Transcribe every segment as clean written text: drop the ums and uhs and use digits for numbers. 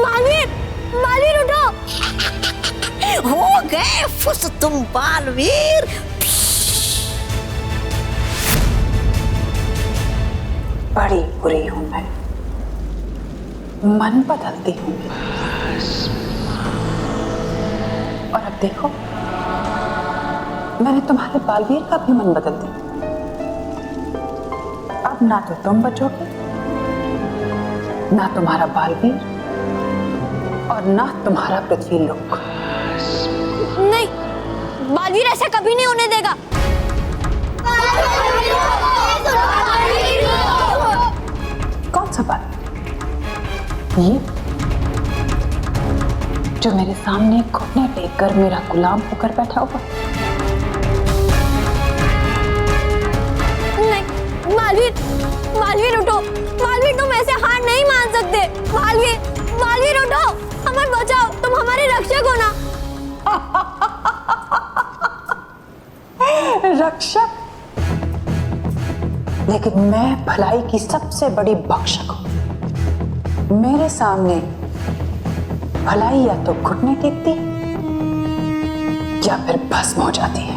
बालवीर, बालवीर उठो। हो गए फुस तुम बालवीर। बड़ी बुरी हूं मैं, मन बदलती हूँ। और अब देखो, मैंने तुम्हारे बालवीर का भी मन बदल दिया। अब ना तो तुम बचोगे, ना तुम्हारा बालवीर, और ना तुम्हारा पृथ्वी लोक। नहीं, बालवीर ऐसा कभी नहीं होने देगा। कौन सा बालवीर? ये जो मेरे सामने घुटने टेक कर मेरा गुलाम होकर बैठा हुआ? नहीं, बालवीर, बालवीर उठो। बालवीर, तुम ऐसे हार नहीं मान सकते। बालवीर, बालवीर उठो, हमें बचाओ, तुम हमारे रक्षक हो ना। रक्षक? लेकिन मैं भलाई की सबसे बड़ी भक्षक हूं। मेरे सामने भलाई या तो घुटने टेकती या फिर भस्म हो जाती है।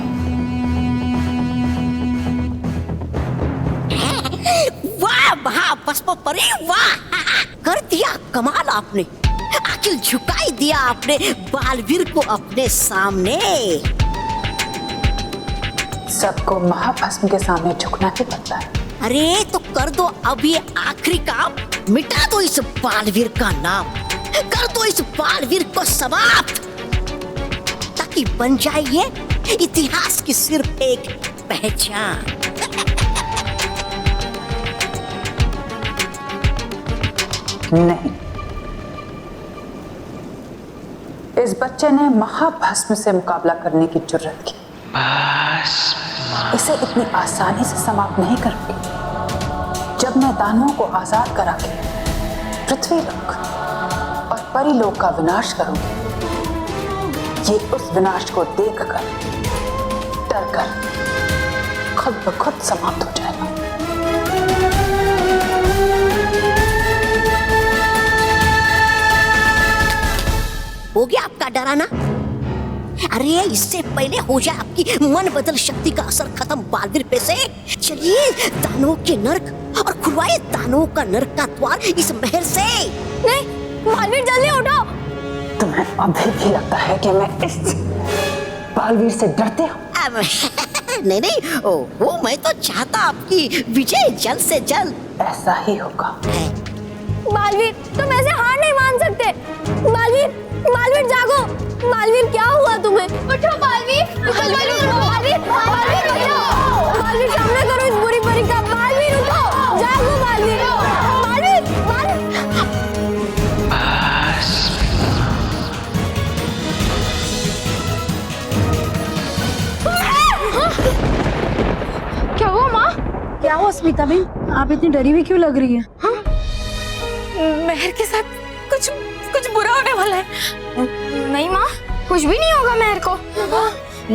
वाह महाभस्मपरी, वाह, कर दिया कमाल आपने। आखिर झुकाई दिया आपने बालवीर को अपने सामने। सबको महाभस्म के सामने झुकना ही पड़ता है। अरे तो कर दो अब ये आखिरी काम, मिटा दो इस बालवीर का नाम, कर दो इस बालवीर को समाप्त, ताकि बन जाए ये इतिहास की सिर्फ एक पहचान। नहीं, इस बच्चे ने महाभस्म से मुकाबला करने की जुर्रत की। इसे इतनी आसानी से समाप्त नहीं करूंगी। जब मैं दानवों को आजाद करा के पृथ्वी लोक और परिलोक का विनाश करूंगी, ये उस विनाश को देखकर डरकर खुद ब खुद समाप्त हो जाएगा। हो गया आपका डराना? अरे इससे पहले हो जाए आपकी मन बदल शक्ति का असर खत्म बालवीर पे से, चलिए दानवों के नर्क और खुलवाए दानवों का नर्क का द्वार इस महल से। नहीं, बालवीर जल्दी उठो। तुम्हें अभी भी लगता है कि मैं इस बालवीर से डरती हूँ? नहीं नहीं, वो मैं तो चाहता आपकी विजय जल्द से जल्द। ऐसा ही होगा। बालवीर, तुम ऐसे हार नहीं मान सकते। बालवीर, बालवीर जागो। बालवीर, क्या हुआ तुम्हें? उठो बालवीर, बालवीर उठो, बालवीर, बालवीर उठो, बालवीर सामना करो इस बुरी परी का। बालवीर उठो, जागो बालवीर, बालवीर, क्या हुआ माँ? क्या हुआ स्मिता बहन, आप इतनी डरी हुई क्यों लग रही है? हाँ? मेहर के साथ कुछ कुछ बुरा होने वाला है। नहीं माँ, कुछ भी नहीं होगा मेहर को।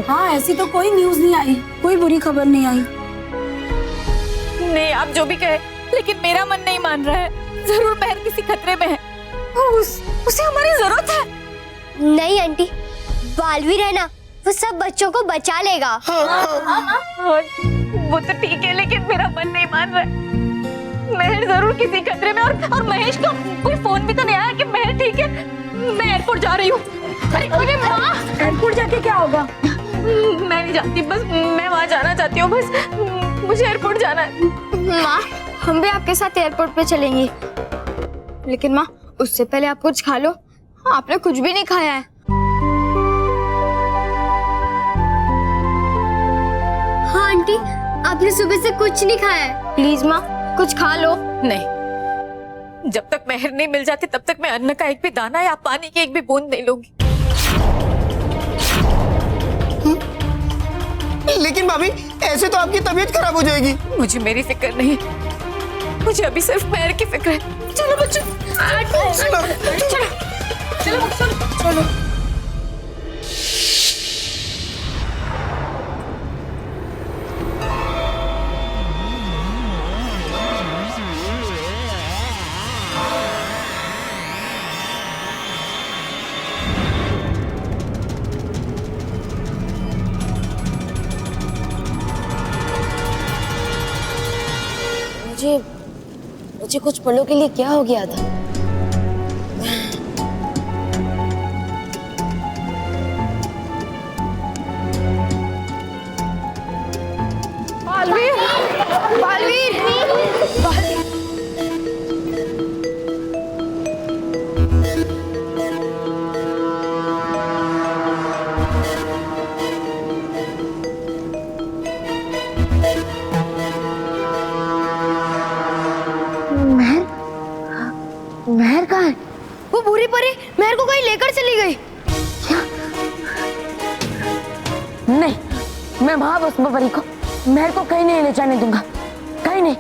हाँ, ऐसी तो कोई न्यूज़ नहीं आई, कोई बुरी खबर नहीं आई। नहीं, आप जो भी कहे, लेकिन मेरा मन नहीं मान रहा है। जरूर मेहर किसी खतरे में है। उसे हमारी जरूरत है। नहीं आंटी, बालवीर है ना, वो सब बच्चों को बचा लेगा। वो तो ठीक है, लेकिन मेरा मन नहीं मान रहा है। मेहर जरूर किसी खतरे में, और महेश को कोई फोन भी तो नहीं आया कि मेहर ठीक है। मैं एयरपोर्ट जा रही हूँ। अरे माँ, एयरपोर्ट जाके क्या होगा? मैं नहीं जाती, बस मैं वहाँ जाना चाहती हूँ। बस मुझे एयरपोर्ट जाना है। माँ, हम भी आपके साथ एयरपोर्ट पे चलेंगे, लेकिन माँ उससे पहले आप कुछ खा लो। आपने कुछ भी नहीं खाया है। हाँ आंटी, आपने सुबह से कुछ नहीं खाया है। प्लीज माँ, कुछ खा लो। नहीं, जब तक मेहर नहीं मिल जाती तब तक मैं अन्न का एक भी दाना या पानी की एक भी बूंद नहीं लूंगी। लेकिन भाभी, ऐसे तो आपकी तबीयत खराब हो जाएगी। मुझे मेरी फिक्र नहीं, मुझे अभी सिर्फ मेहर की फिक्र है। चलो बच्चों, चलो चलो चलो चलो। मुझे कुछ पलों के लिए क्या हो गया था। बालवीर, बालवीर, महर कहाँ है? वो बूढ़ी परी महर को कहीं लेकर चली गई। नहीं, मैं महाभस्म परी को महर को कहीं नहीं ले जाने दूंगा, कहीं नहीं।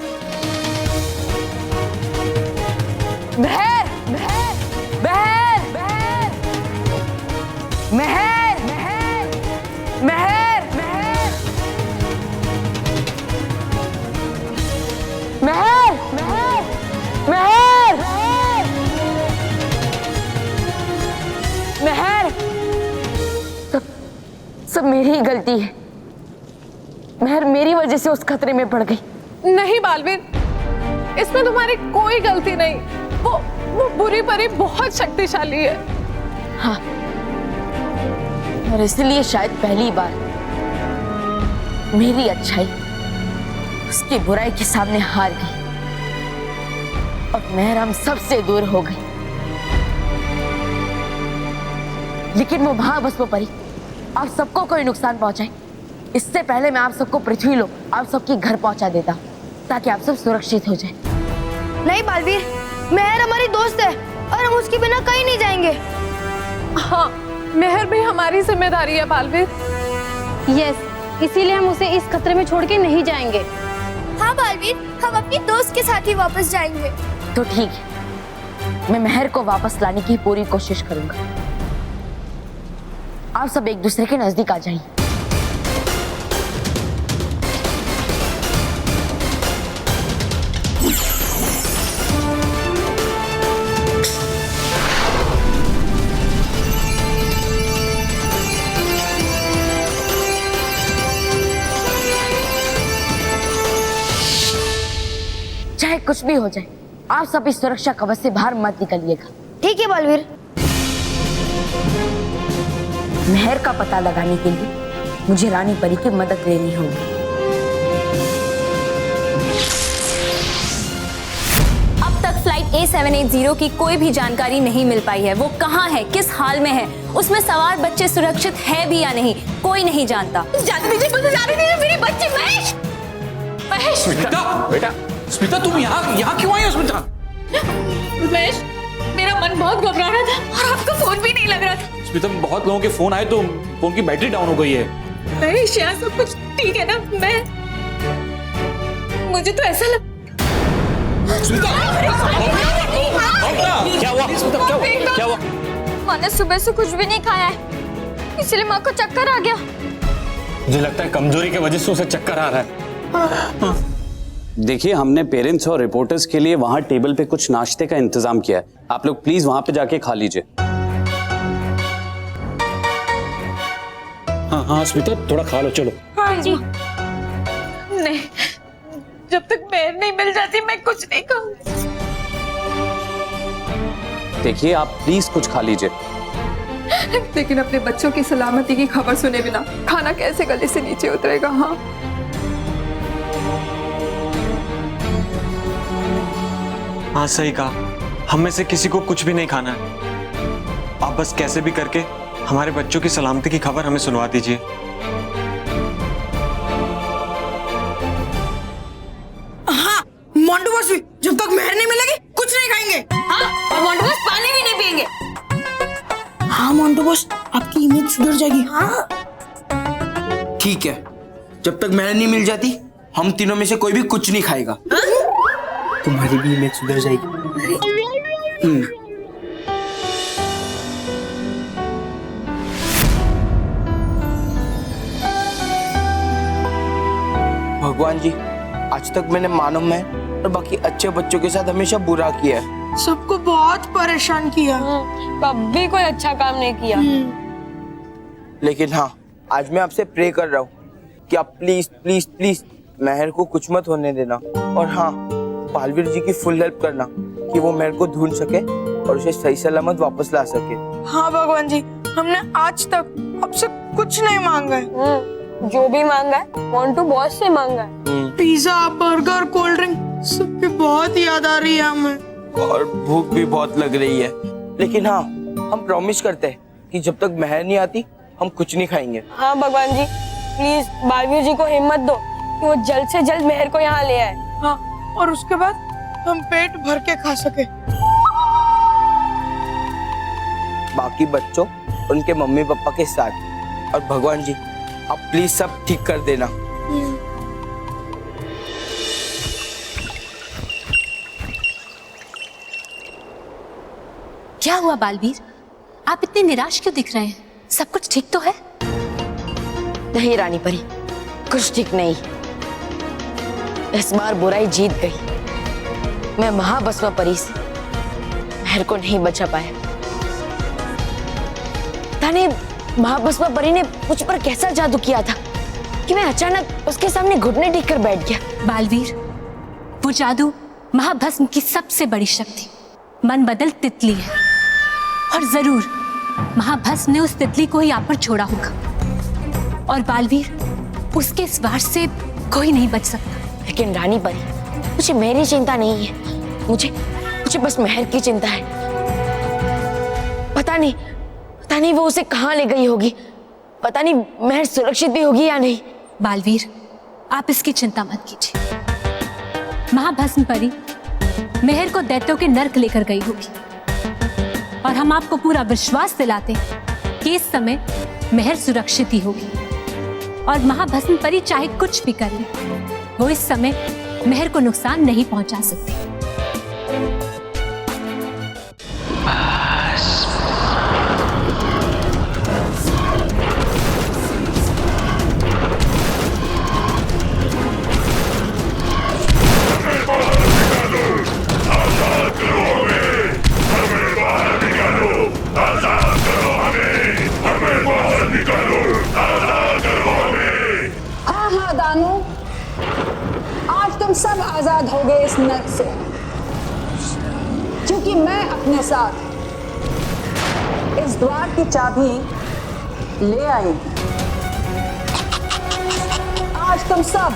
महर, महर, महर, महर, महर, महर, महर, महर, महर, महर, महर, सब मेरी ही गलती है। महर मेरी वजह से उस खतरे में पड़ गई। नहीं बालवीर, इसमें तुम्हारी कोई गलती नहीं। वो बुरी परी बहुत शक्तिशाली है। हाँ, और इसलिए शायद पहली बार मेरी अच्छाई उसकी बुराई के सामने हार गई और महर हम सबसे दूर हो गई। लेकिन वो महाभस्म परी आप सबको कोई नुकसान पहुंचाए इससे पहले मैं आप सबको पृथ्वी लोक आप सबके घर पहुंचा देता ताकि आप सब सुरक्षित हो जाए। नहीं बालवीर, महर हमारी दोस्त है और हम उसके बिना कहीं नहीं जाएंगे। हाँ, महर भी हमारी जिम्मेदारी है बालवीर। यस, इसीलिए हम उसे इस खतरे में छोड़ के नहीं जाएंगे। हाँ बालवीर, हम अपनी दोस्त के साथ ही वापस जाएंगे। तो ठीक है, मैं महर को वापस लाने की पूरी कोशिश करूंगा। आप सब एक दूसरे के नजदीक आ जाइए। चाहे कुछ भी हो जाए, आप सब इस सुरक्षा कवच से बाहर मत निकलिएगा। ठीक है बालवीर। महर का पता लगाने के लिए मुझे रानी परी की मदद लेनी होगी। अब तक फ्लाइट A780 की कोई भी जानकारी नहीं मिल पाई है। वो कहाँ है, किस हाल में है, उसमें सवार बच्चे सुरक्षित है भी या नहीं, कोई नहीं जानता। जाने दीजिए मेरी बच्ची महेश। महेश, स्मिता, बेटा, स्मिता तुम यहाँ क्यों आई हो स्मिता? महेश, मेरा मन बहुत घबरा रहा था और आपका फोन भी नहीं लग रहा था। स्मिता, बहुत लोगों के फोन आए तो फोन की बैटरी डाउन हो गई है। महेश, यहाँ सब कुछ ठीक है ना? मुझे तो ऐसा लग। स्मिता, क्या हुआ? स्मिता, क्या हुआ? माँ ने सुबह से कुछ भी नहीं खाया है, इसलिए माँ को चक्कर आ गया। मुझे लगता है कमजोरी की वजह से उसे चक्कर आ रहा है। देखिए, हमने पेरेंट्स और रिपोर्टर्स के लिए वहां टेबल पे कुछ नाश्ते का इंतजाम किया है। आप लोग प्लीज वहां पे जाके खा लीजिए। हाँ स्मिता, थोड़ा खा लो, चलो। हाँ जी। नहीं, जब तक महर नहीं मिल जाती मैं कुछ नहीं खाऊंगी। देखिए, आप प्लीज कुछ खा लीजिए। लेकिन अपने बच्चों की सलामती की खबर सुने बिना खाना कैसे गले से नीचे उतरेगा? हाँ, हाँ सही कहा, हम में से किसी को कुछ भी नहीं खाना है। आप बस कैसे भी करके हमारे बच्चों की सलामती की खबर हमें सुनवा दीजिए। हाँ, मोंटू बॉस भी जब तक महर नहीं मिलेगी कुछ नहीं खाएंगे। हाँ, और मोंटू बॉस पानी भी नहीं पिएंगे। हाँ मोंटू बॉस, आपकी इमेज सुधर जाएगी। हाँ ठीक है, जब तक महर नहीं मिल जाती हम तीनों में से कोई भी कुछ नहीं खाएगा। तुम्हारी भी इमेज सुधर जाएगी। भगवान जी, आज तक मैंने मानव में और बाकी अच्छे बच्चों के साथ हमेशा बुरा किया है, सबको बहुत परेशान किया, कभी कोई अच्छा काम नहीं किया। लेकिन हाँ, आज मैं आपसे प्रे कर रहा हूँ कि आप प्लीज प्लीज प्लीज महर को कुछ मत होने देना। और हाँ, बालवीर जी की फुल हेल्प करना कि वो मेहर को ढूंढ सके और उसे सही सलामत वापस ला सके। हाँ भगवान जी, हमने आज तक आपसे कुछ नहीं मांगा है। जो भी मांगा है मोंटू बॉस से मांगा है। पिज्जा, बर्गर, कोल्ड ड्रिंक सबकी बहुत याद आ रही है हमें। और भूख भी बहुत लग रही है। लेकिन हाँ, हम प्रॉमिस करते हैं कि जब तक मेहर नहीं आती हम कुछ नहीं खाएंगे। हाँ भगवान जी, प्लीज बालवीर जी को हिम्मत दो कि वो जल्द से जल्द मेहर को यहाँ ले आए। हाँ, और उसके बाद हम पेट भर के खा सके। बाकी बच्चों, उनके मम्मी पापा के साथ। और भगवान जी, आप प्लीज सब ठीक कर देना। क्या हुआ बालवीर, आप इतने निराश क्यों दिख रहे हैं? सब कुछ ठीक तो है? नहीं रानी परी, कुछ ठीक नहीं। इस बार बुराई जीत गई। मैं महाभस्म परी से मेहर को नहीं बचा पाया। ताने महाभस्म परी ने मुझ पर कैसा जादू किया था कि मैं अचानक उसके सामने घुटने टेक कर बैठ गया। बालवीर, वो जादू महाभस्म की सबसे बड़ी शक्ति मन बदल तितली है, और जरूर महाभस्म ने उस तितली को ही आप पर छोड़ा होगा। और बालवीर, उसके इस वार से कोई नहीं बच सकता। लेकिन रानी परी, मुझे मेरी चिंता नहीं है। मुझे बस मेहर की चिंता है। पता नहीं वो उसे कहाँ ले गई होगी। पता नहीं मेहर सुरक्षित भी होगी या नहीं। बालवीर, आप इसकी चिंता मत कीजिए। महाभस्म परी मेहर को दैत्यों के नर्क लेकर गई होगी, और हम आपको पूरा विश्वास दिलाते हैं कि इस समय मेहर सुरक्षित ही होगी। और महाभस्म परी चाहे कुछ भी कर ले, वो इस समय मेहर को नुकसान नहीं पहुंचा सकती। हाँ दानू, आज तुम सब आजाद हो गए इस नर्क से, क्योंकि मैं अपने साथ इस द्वार की चाबी ले आई। आज तुम सब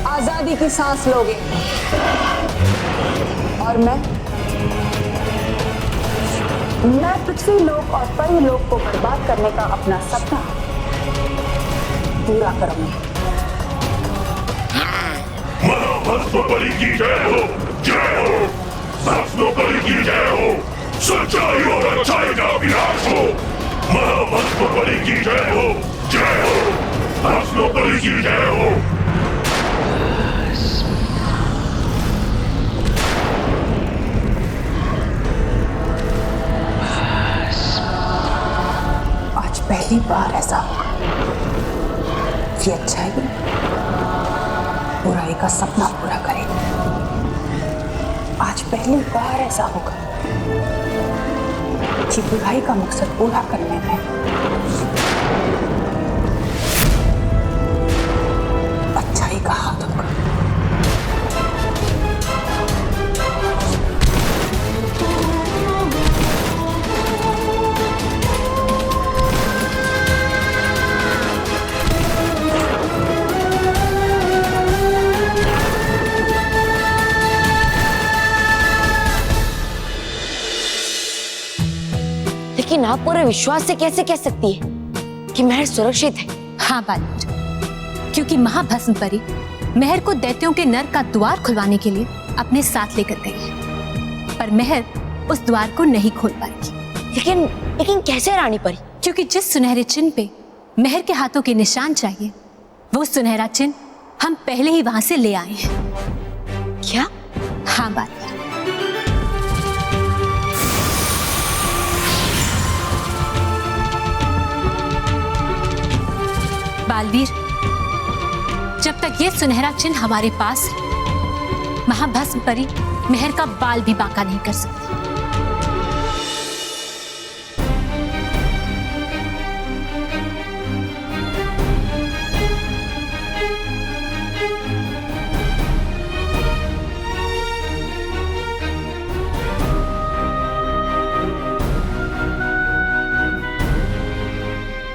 आजादी की सांस लोगे, और मैं पृथ्वी लोक और परी लोक को बर्बाद करने का अपना सपना पूरा करूंगी। महाभस्म परी की जय हो, जय हो। भस्म परी की जय हो, सच्चाई और अच्छाई का विनाश हो। महाभस्म परी की जय हो, जय हो। भस्म परी की जय हो। आज पहली बार ऐसा होगा कि अच्छाई बुराई का सपना पूरा करेगी। आज पहली बार ऐसा होगा कि बुराई का मकसद पूरा करने में अच्छाई का हाथ होगा। लेकिन आप पूरे विश्वास से कैसे कह सकती है कि मेहर सुरक्षित है? हाँ बालवीर, क्योंकि महाभस्म परी मेहर को दैत्यों के नर्क का द्वार खुलवाने के लिए अपने साथ लेकर गई है, पर मेहर उस द्वार को नहीं खोल पाएगी। लेकिन कैसे रानी परी? क्योंकि जिस सुनहरे चिन्ह पे मेहर के हाथों के निशान चाहिए, वो सुनहरा चिन्ह हम पहले ही वहां से ले आए हैं। क्या? हाँ बालवीर। बालवीर, जब तक ये सुनहरा चिन्ह हमारे पास है, महाभस्म परी मेहर का बाल भी बांका नहीं कर सकती।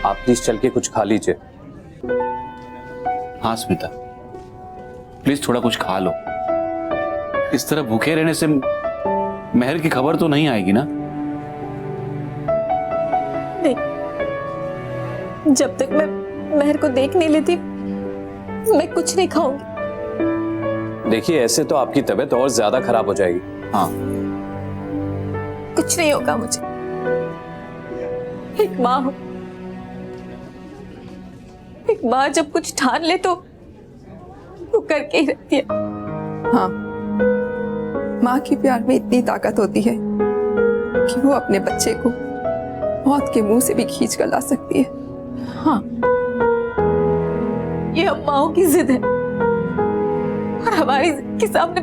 आप प्लीज चल के कुछ खा लीजिए। हाँ स्मिता, प्लीज थोड़ा कुछ खा लो। इस तरह भूखे रहने से मेहर की खबर तो नहीं आएगी ना? नहीं, जब तक मैं मेहर को देख नहीं लेती मैं कुछ नहीं खाऊंगी। देखिए, ऐसे तो आपकी तबीयत और ज्यादा खराब हो जाएगी। हाँ, कुछ नहीं होगा मुझे। एक माँ हूं, एक माँ जब कुछ ठान ले तो वो करके ही रहती है। हाँ, माँ के प्यार में इतनी ताकत होती है कि वो अपने बच्चे को मौत के मुंह से भी खींच कर ला सकती है। हाँ, ये हम माओ की जिद है और हमारी जिद के सामने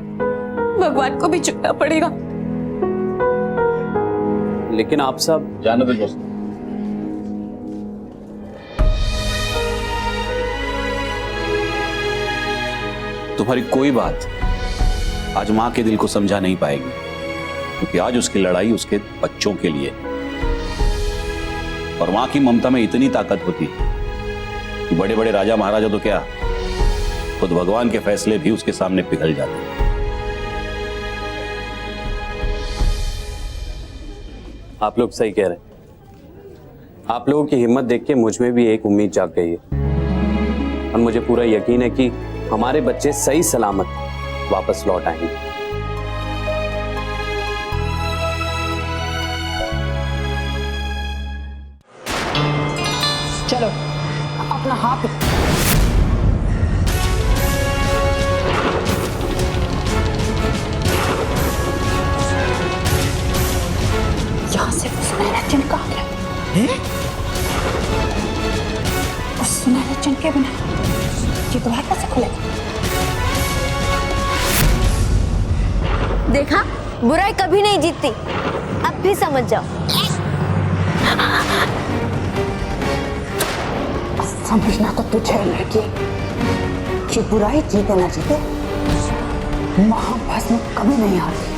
भगवान को भी झुकना पड़ेगा। लेकिन आप सब जाने दो दोस्त। तुम्हारी कोई बात आज मां के दिल को समझा नहीं पाएगी, क्योंकि आज उसकी लड़ाई उसके बच्चों के लिए। और मां की ममता में इतनी ताकत होती है कि बड़े बड़े राजा महाराजा तो क्या, खुद भगवान के फैसले भी उसके सामने पिघल जाते हैं। आप लोग सही कह रहे हैं। आप लोगों की हिम्मत देख के मुझ में भी एक उम्मीद जाग गई है और मुझे पूरा यकीन है कि हमारे बच्चे सही सलामत वापस लौट आएंगे। चलो अपना हाथ यहां से सुनहरा चिन्ह कहां गया? उस सुनहरे चिन्ह के बिना ये द्वार कैसे खुलेगा? देखा, बुराई कभी नहीं जीतती, अब भी समझ जाओ। समझना तो तुझे लड़की कि बुराई जीते ना जीते महाभस्म कभी नहीं हारती।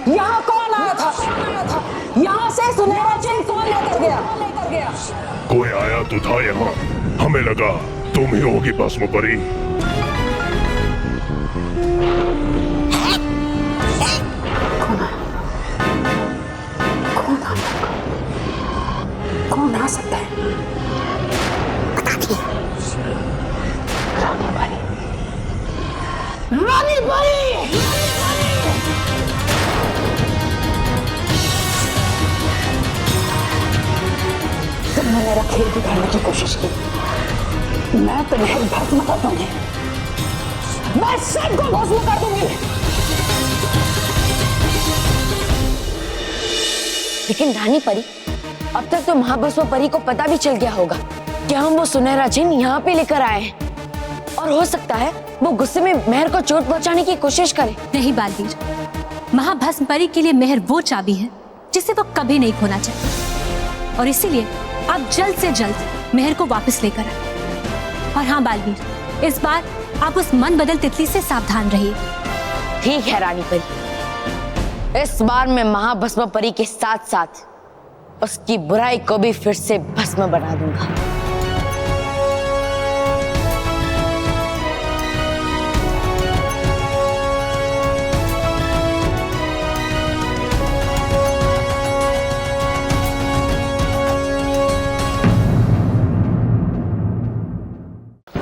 यहाँ कौन आया था? यहाँ से सुनहरा चिन्ह कौन लेकर गया? कोई आया तो था यहाँ, हमें लगा तुम ही होगी भस्म परी। कौन आ सकता है? रानी परी। रानी परी! तुमने मेरा खेल बिगाड़ने की कोशिश की। मैं तुम्हें भस्म कर दूंगी। मैं सबको भस्म कर दूंगी। लेकिन रानी परी, अब तक तो महाभस्म परी को पता भी चल गया होगा कि हम वो सुनहरा चिन्ह यहाँ पे लेकर आए हैं, और हो सकता है वो गुस्से में मेहर को चोट पहुंचाने की कोशिश करे। नहीं बालवीर, महाभस्म परी के लिए मेहर वो चाबी है जिसे वो कभी नहीं खोना चाहिए, और इसीलिए आप जल्द से जल्द मेहर को वापस लेकर आए। और हाँ बालवीर, इस बार आप उस मन बदल तितली से सावधान रहिए। ठीक है रानी परी, इस बार मैं महाभस्म परी के साथ साथ उसकी बुराई को भी फिर से भस्म बना दूंगा।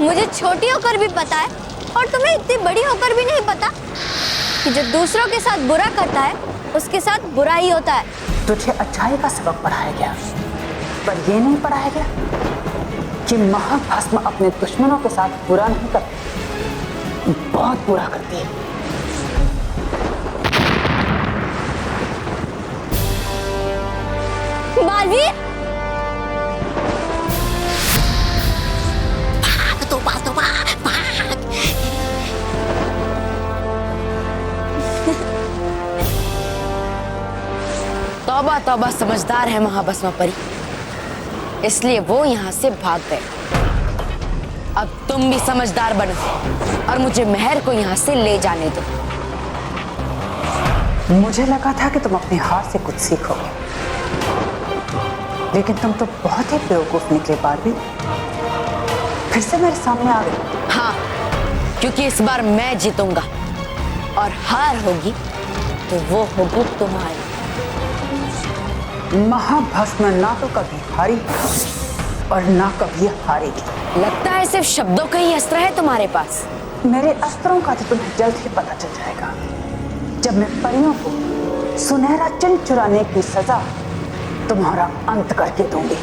मुझे छोटी होकर भी पता है और तुम्हें इतनी बड़ी होकर भी नहीं पता कि जो दूसरों के साथ बुरा करता है उसके साथ बुरा ही होता है। तुझे अच्छाई का सबक पढ़ाया गया, पर ये नहीं पढ़ाया गया कि महाभस्म अपने दुश्मनों के साथ बुरा नहीं करती, बहुत बुरा करती है। बालवीर, तौबा तौबा, समझदार है महाभस्म परी, इसलिए वो यहाँ से भाग गए। अब तुम भी समझदार बनो और मुझे मेहर को यहाँ से ले जाने दो। मुझे लगा था कि तुम अपनी हार से कुछ सीखोगे, लेकिन तुम तो बहुत ही बेवकूफ निकले बारबी। फिर से मेरे सामने आ गई। हाँ, क्योंकि इस बार मैं जीतूंगा और हार होगी तो वो होगी तुम्हारी। महाभस्म ना तो कभी हारी है और ना कभी हारेगी। लगता है सिर्फ शब्दों का ही अस्त्र है तुम्हारे पास। मेरे अस्त्रों का तो तुम्हें जल्द ही पता चल जाएगा, जब मैं परियों को सुनहरा चिन्ह चुराने की सजा तुम्हारा अंत करके दूंगी।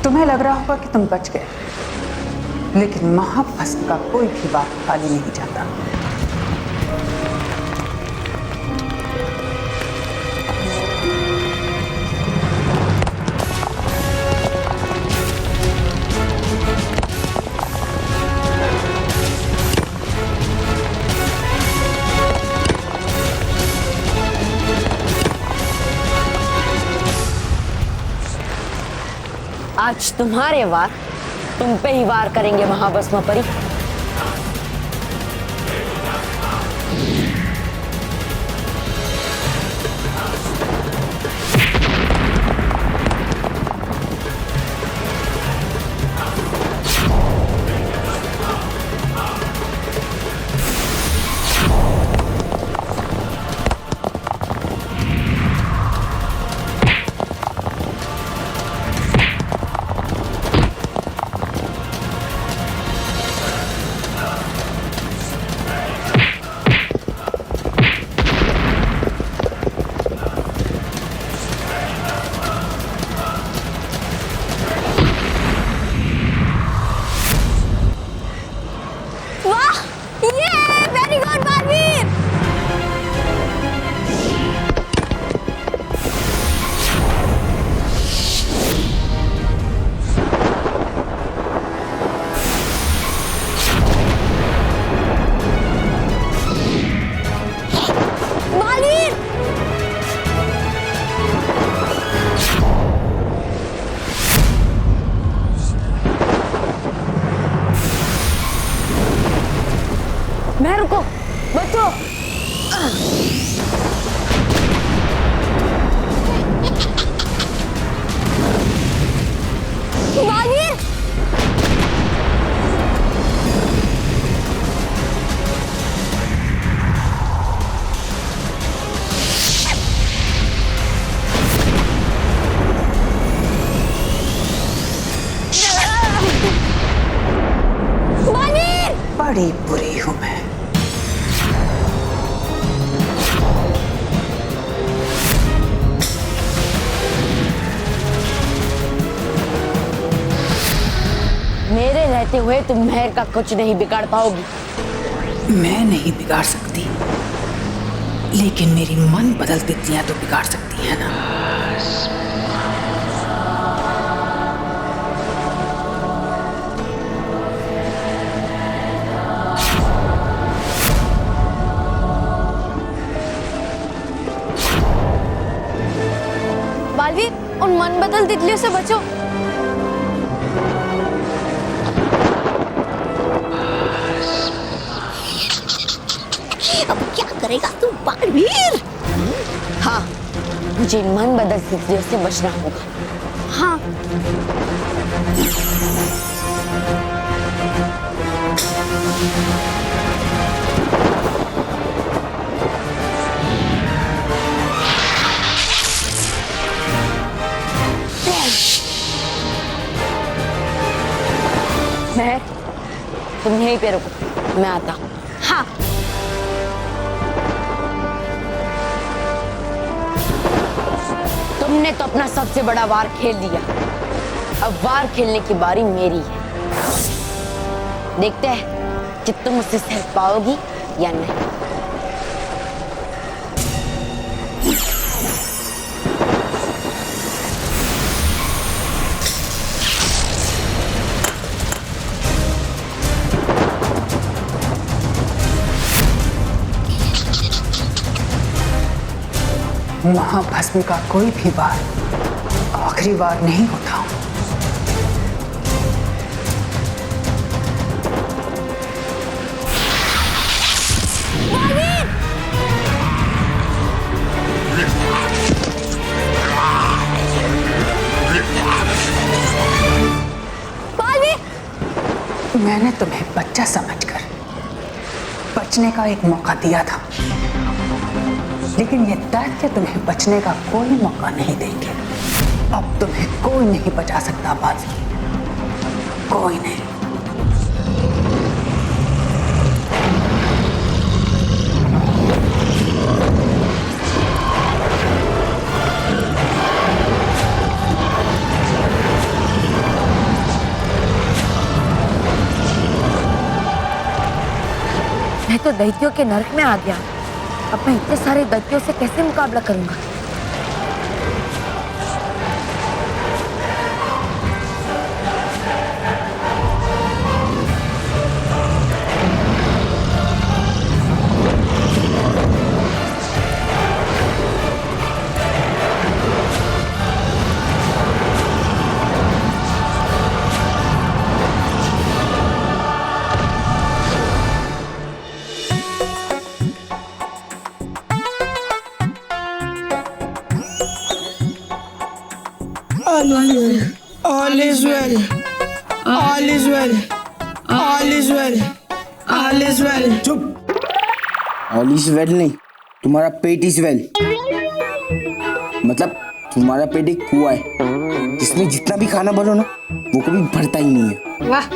तुम्हें लग रहा होगा कि तुम बच गए, लेकिन महाभस्म का कोई भी बात खाली नहीं जाता। आज तुम्हारे वार तुम पे ही वार करेंगे महाभस्म परी। महर को बचो। बालवीर, बड़ी बुरी हूं मैं। मेरे रहते हुए तुम महर का कुछ नहीं बिगाड़ पाओगी। मैं नहीं बिगाड़ सकती, लेकिन मेरी मन बदल तितलियां तो बिगाड़ सकती है ना। बालवीर, उन मन बदल तितलियों से बचो। अब क्या करेगा तू बालवीर? हाँ, मुझे मन बदल तितलियों से बचना होगा। हाँ, महर, तुम यहीं पे रुको, मैं आता हूँ। हाँ। तुमने तो अपना सबसे बड़ा वार खेल लिया, अब वार खेलने की बारी मेरी है। देखते हैं कि तुम उससे सह पाओगी या नहीं। महाभस्म का कोई भी वार आखिरी वार नहीं होता। मैंने तुम्हें बच्चा समझकर बचने का एक मौका दिया था, लेकिन ये दैत्य तुम्हें बचने का कोई मौका नहीं देंगे। अब तुम्हें कोई नहीं बचा सकता बाजी, कोई नहीं। मैं तो दैत्यों के नरक में आ गया। अब मैं इतने सारे दैत्यों से कैसे मुकाबला करूंगा? All is well. All is well. All is well. All is well. चुप। ऑल इज वेल नहीं, तुम्हारा पेट इज वेल। मतलब तुम्हारा पेट एक कुआं है जिसमें जितना भी खाना भरो ना वो कभी भरता ही नहीं है। वाह,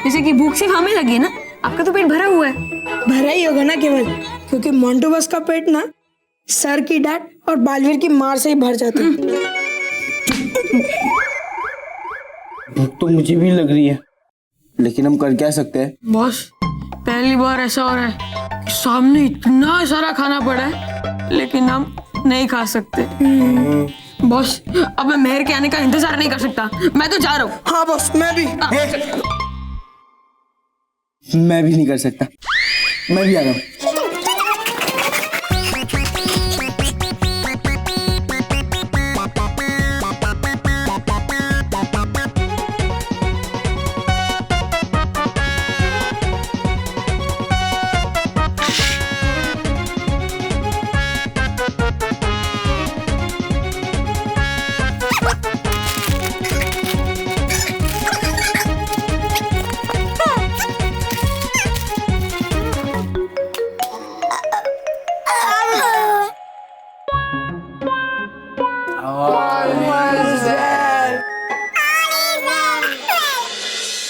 जैसे कि भूख सिर्फ हमें लगी है ना, आपका तो पेट भरा हुआ है। भरा ही होगा ना केवल, क्योंकि मोंटू बस का पेट ना सर की डांट और बालवीर की मार से ही भर जाता है। भूख तो मुझे भी लग रही है, लेकिन हम कर क्या सकते हैं? बॉस, पहली बार ऐसा हो रहा है कि सामने इतना सारा खाना पड़ा है लेकिन हम नहीं खा सकते। बॉस, अब मैं मेहर के आने का इंतजार नहीं कर सकता, मैं तो जा रहा हूँ। हाँ बॉस, मैं भी। मैं भी नहीं कर सकता, मैं भी आ रहा हूँ।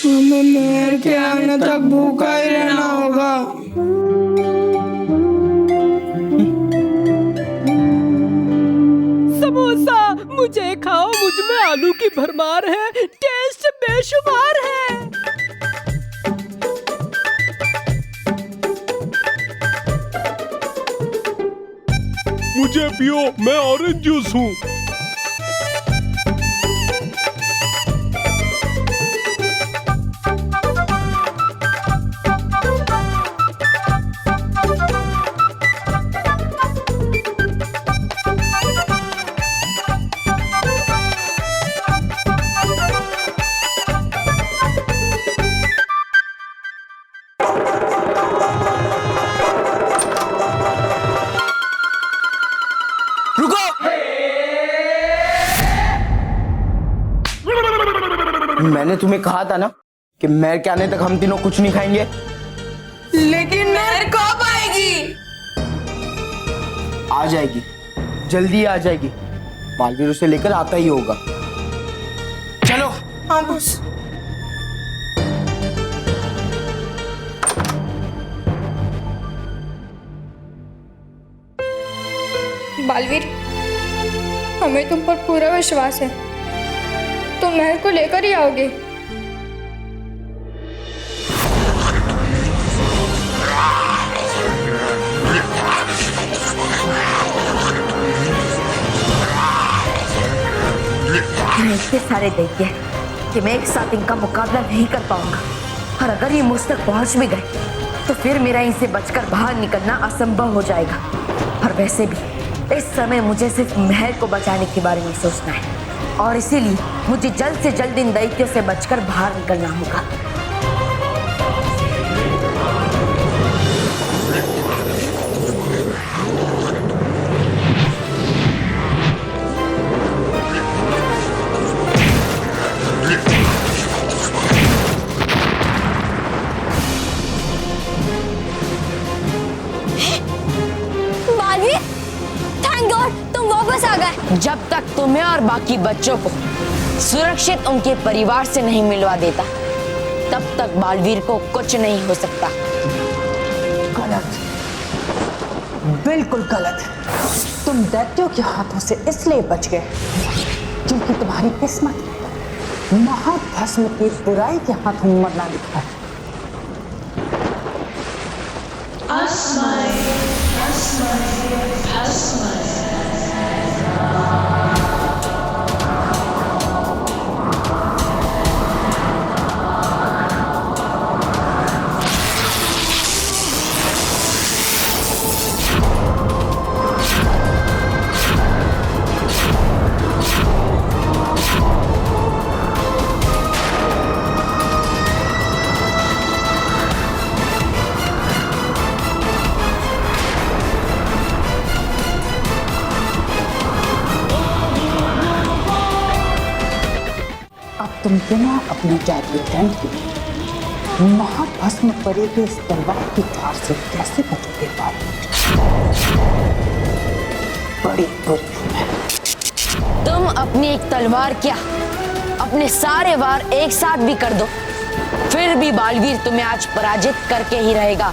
हमें मेहर के आने तक भूखा ही रहना होगा। समोसा मुझे खाओ, मुझ में आलू की भरमार है, टेस्ट बेशुमार है। मुझे पियो, मैं ऑरेंज जूस हूँ। मैंने तुम्हें कहा था ना कि मेहर के आने तक हम तीनों कुछ नहीं खाएंगे। लेकिन मेहर कब आएगी? आ जाएगी, जल्दी आ जाएगी। बालवीर उसे लेकर आता ही होगा। चलो। हाँ बॉस। बालवीर, हमें तुम पर पूरा विश्वास है, तुम मेहर को लेकर ही आओगे। इतने सारे दैत्य कि मैं एक साथ इनका मुकाबला नहीं कर पाऊंगा, और अगर ये मुझ तक पहुंच भी गए तो फिर मेरा इनसे बचकर बाहर निकलना असंभव हो जाएगा। और वैसे भी इस समय मुझे सिर्फ महल को बचाने के बारे में सोचना है और इसीलिए मुझे जल्द से जल्द इन दैत्यों से बचकर बाहर निकलना होगा। बालवीर, थैंक गॉड तुम वापस आ गए। जब तक तुम्हें और बाकी बच्चों को सुरक्षित उनके परिवार से नहीं मिलवा देता, तब तक बालवीर को कुछ नहीं हो सकता। गलत, बिल्कुल गलत। तुम दैत्यों के हाथों से इसलिए बच गए क्योंकि तुम्हारी किस्मत महाभस्म की बुराई के हाथों मरना लिखा है। तुम बिना अपने जादुई दंड के महाभस्म परी के इस तलवार की धार से कैसे बचोगे बालवीर? बड़ी बुरी है। तुम अपनी एक तलवार क्या, अपने सारे वार एक साथ भी कर दो, फिर भी बालवीर तुम्हें आज पराजित करके ही रहेगा।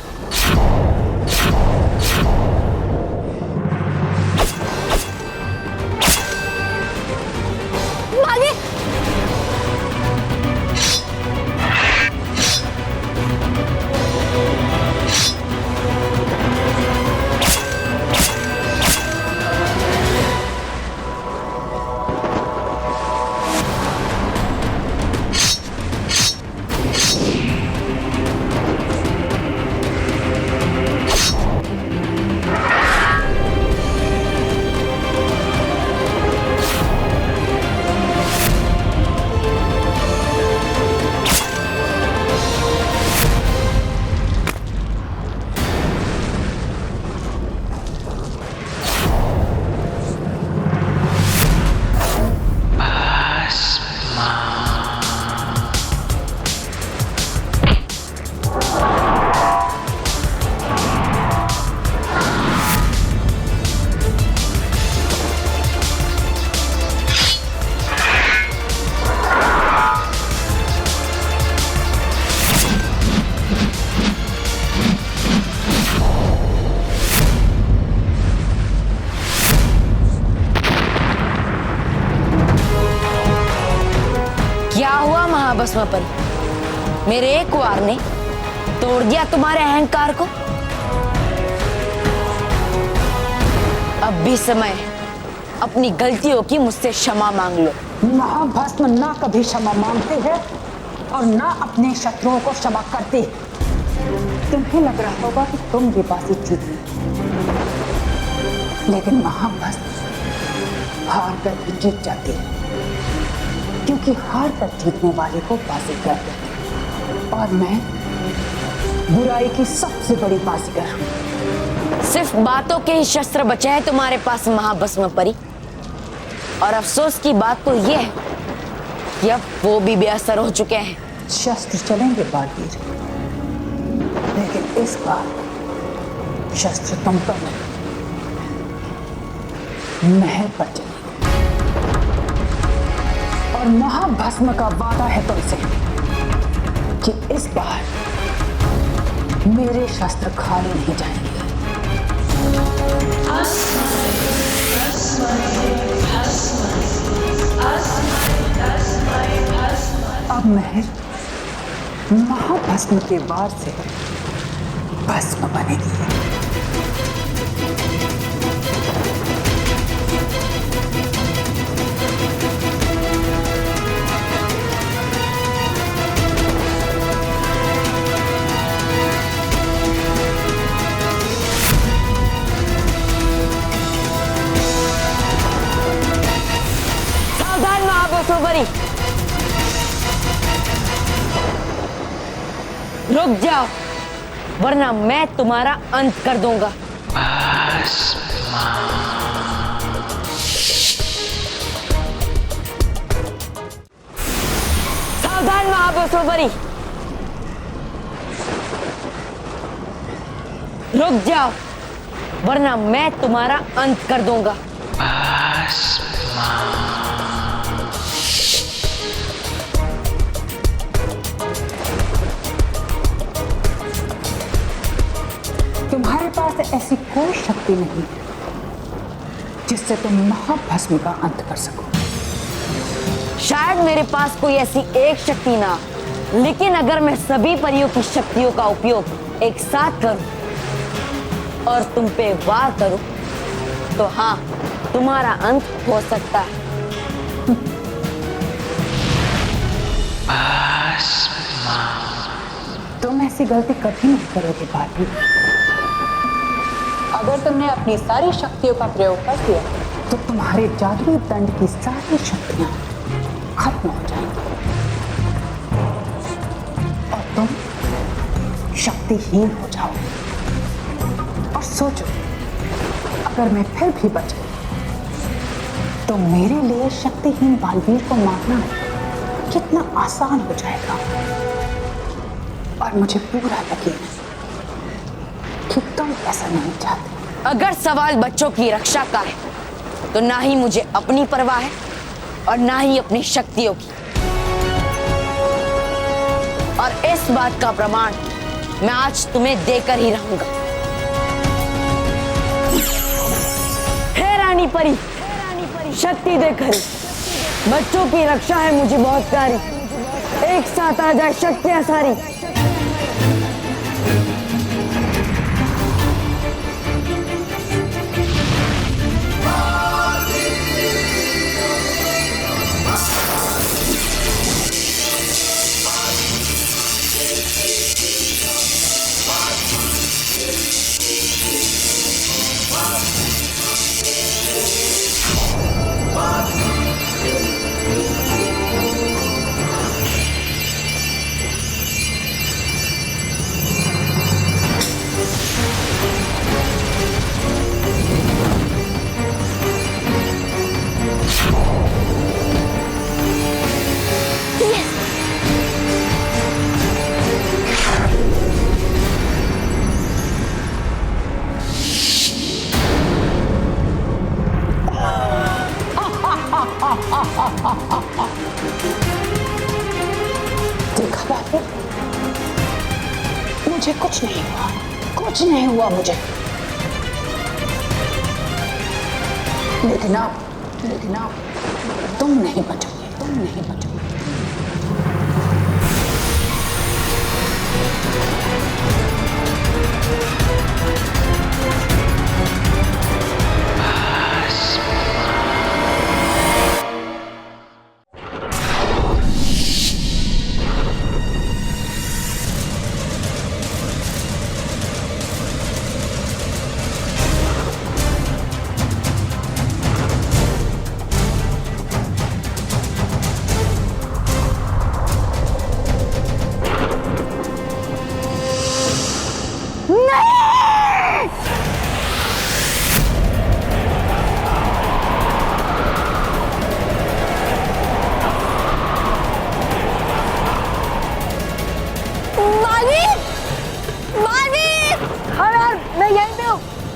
क्या हुआ महाभस्म परी? मेरे एक वार ने तोड़ दिया तुम्हारे अहंकार को? अब भी समय है, अपनी गलतियों की मुझसे क्षमा मांग लो। महाभस्म ना कभी क्षमा मांगते हैं और ना अपने शत्रुओं को क्षमा करते। तुम्हें लग रहा होगा कि तुम ये बाजी जीत ली, लेकिन महाभस्म हार कर भी जीत जाती है, क्योंकि हार कर जीतने वाले को बाजी कर देते। और मैं बुराई की सबसे बड़ी बाजीगर हूँ। सिर्फ बातों के ही शस्त्र बचे हैं तुम्हारे पास महाभस्म परी, और अफसोस की बात तो ये है कि अब वो भी बेअसर हो चुके हैं। शस्त्र चलेंगे बालवीर, लेकिन इस बार शस्त्र तुम पर नहीं, महल पर चलेंगे। और महाभस्म का वादा है तुमसे कि इस बार मेरे शस्त्र खाली नहीं जाएंगे। अब महल महाभस्म के वार से भस्म बनेगी। रुक जाओ, वरना मैं तुम्हारा अंत कर दूंगा। सावधान महाभस्मपरी, रुक जाओ, वरना मैं तुम्हारा अंत कर दूंगा। तुम्हारे पास ऐसी कोई शक्ति नहीं है जिससे तुम महाभस्म का अंत कर सको। शायद मेरे पास कोई ऐसी एक शक्ति ना, लेकिन अगर मैं सभी परियों की शक्तियों का उपयोग एक साथ करूं और तुम पे वार करूं, तो हाँ, तुम्हारा अंत हो सकता है। तुम ऐसी गलती कभी नहीं करोगे बाली। अगर तुमने अपनी सारी शक्तियों का प्रयोग कर दिया तो तुम्हारे जादुई दंड की सारी शक्तियां खत्म हो जाएंगी और तुम शक्तिहीन हो जाओगे। और सोचो, अगर मैं फिर भी बच गई तो मेरे लिए शक्तिहीन बालवीर को मारना कितना आसान हो जाएगा। और मुझे पूरा यकीन है कि तुम ऐसा नहीं चाहते। अगर सवाल बच्चों की रक्षा का है, तो ना ही मुझे अपनी परवाह है और ना ही अपनी शक्तियों की। और इस बात का प्रमाण मैं आज तुम्हें देकर ही रहूंगा। हे रानी परी, शक्ति देकर बच्चों की रक्षा है मुझे बहुत प्यारी। एक साथ आ जाए शक्तियां सारी। देखा बाबू, मुझे कुछ नहीं हुआ, कुछ नहीं हुआ मुझे। लेकिन अब तुम नहीं बचोगे, तुम नहीं बचोगे।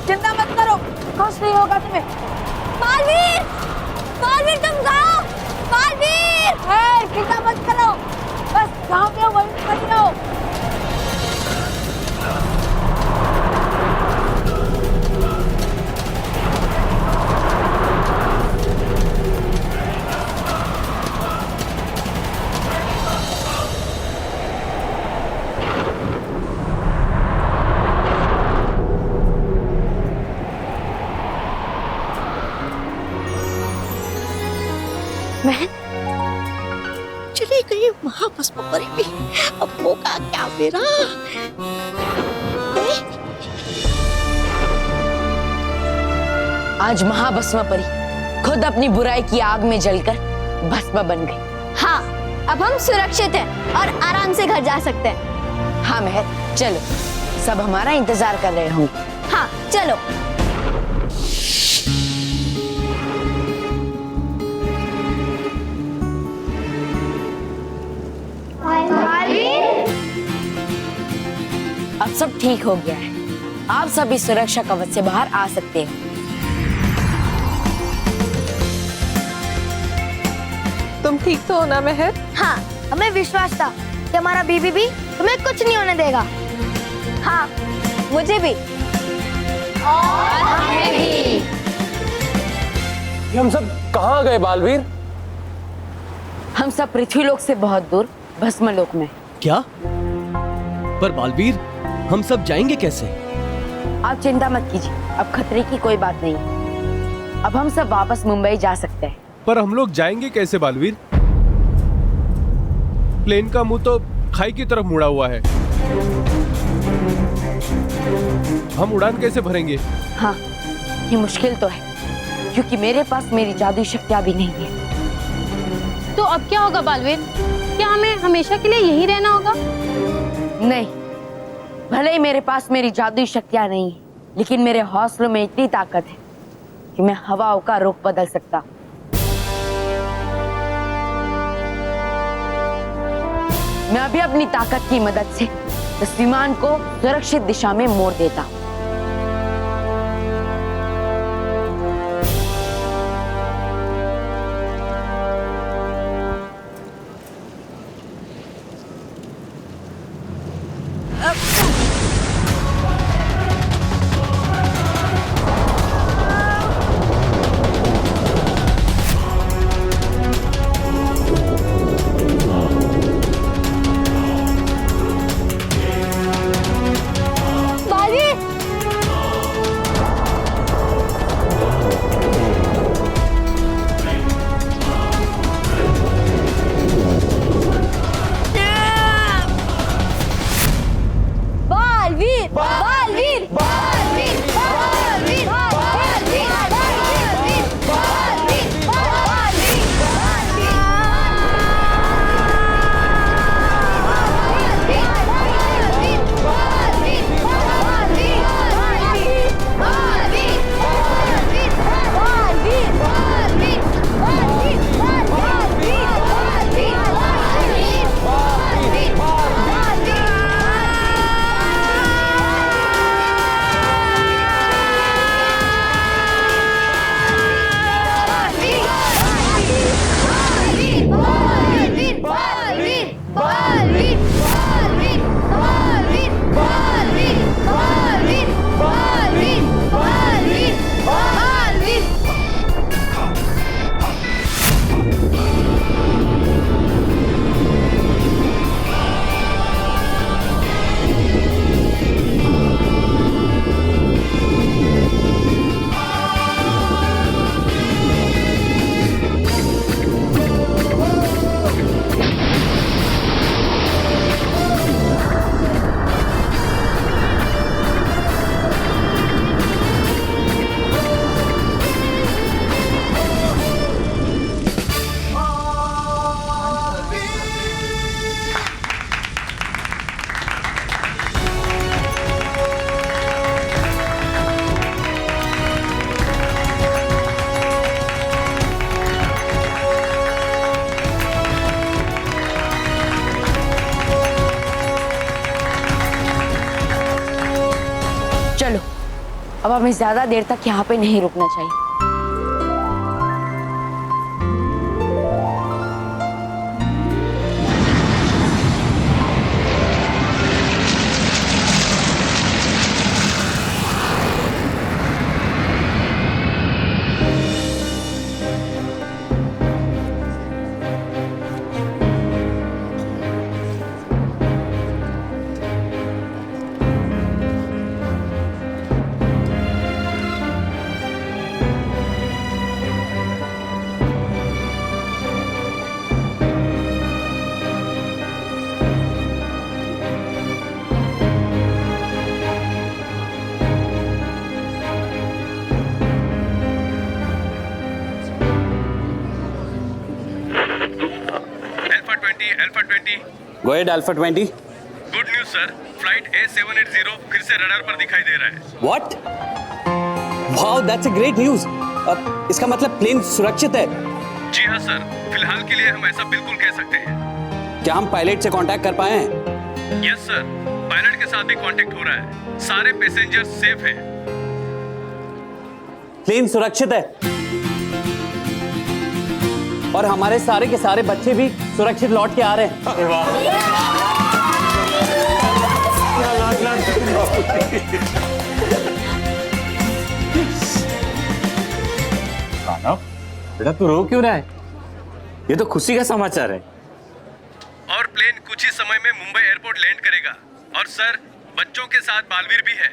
चिंता मत करो, कुछ नहीं होगा तुम्हें। बालवीर, बालवीर तुम गाओ, बालवीर, चिंता मत करो, बस गाँव में वहीं खड़ी रहो। मैं चली गई महाभस्मपरी भी, अब होगा क्या मेरा? आज महाभस्मपरी खुद अपनी बुराई की आग में जलकर भस्म बन गई। हाँ, अब हम सुरक्षित हैं और आराम से घर जा सकते हैं। हाँ मेहर, चलो, सब हमारा इंतजार कर रहे होंगे। हाँ चलो। अब सब ठीक हो गया है, आप सब इस सुरक्षा कवच से बाहर आ सकते हो। तुम ठीक तो हो ना मेहर? हाँ, हमें विश्वास था कि हमारा बीबी भी तुम्हें कुछ नहीं होने देगा। हाँ, मुझे भी। और हमें भी। ये हम सब कहाँ गए बालवीर? हम सब पृथ्वीलोक से बहुत दूर भस्मलोक में। क्या? पर बालवीर, हम सब जाएंगे कैसे? आप चिंता मत कीजिए, अब खतरे की कोई बात नहीं। अब हम सब वापस मुंबई जा सकते हैं। पर हम लोग जाएंगे कैसे बालवीर? प्लेन का मुंह तो खाई की तरफ मुड़ा हुआ है। हम उड़ान कैसे भरेंगे? हाँ, ये मुश्किल तो है, क्योंकि मेरे पास मेरी जादुई शक्तियां भी नहीं है। तो अब क्या होगा बालवीर? क्या हमें हमेशा के लिए यहीं रहना होगा? नहीं, भले ही मेरे पास मेरी जादुई शक्तियां नहीं है, लेकिन मेरे हौसलों में इतनी ताकत है कि मैं हवाओं का रुख बदल सकता हूँ। मैं अभी अपनी ताकत की मदद से इस विमान को सुरक्षित दिशा में मोड़ देता हूँ। अब हमें ज्यादा देर तक यहाँ पे नहीं रुकना चाहिए। Go ahead, Alpha 20. Good news news sir, flight A780 फिर से रडार पर दिखाई दे रहा है। What? Wow, that's a great news. इसका मतलब प्लेन सुरक्षित है? जी हाँ सर, फिलहाल के लिए हम ऐसा बिल्कुल कह सकते हैं। क्या हम पायलट से कांटेक्ट कर पाए हैं? यस सर, पायलट के साथ भी कांटेक्ट हो रहा है। सारे पैसेंजर्स सेफ हैं। प्लेन सुरक्षित है और हमारे सारे के सारे बच्चे भी सुरक्षित लौट के आ रहे हैं। अरे वाह! बेटा तू रो क्यों रहा है? ये तो खुशी का समाचार है। और प्लेन कुछ ही समय में मुंबई एयरपोर्ट लैंड करेगा। और सर, बच्चों के साथ बालवीर भी है।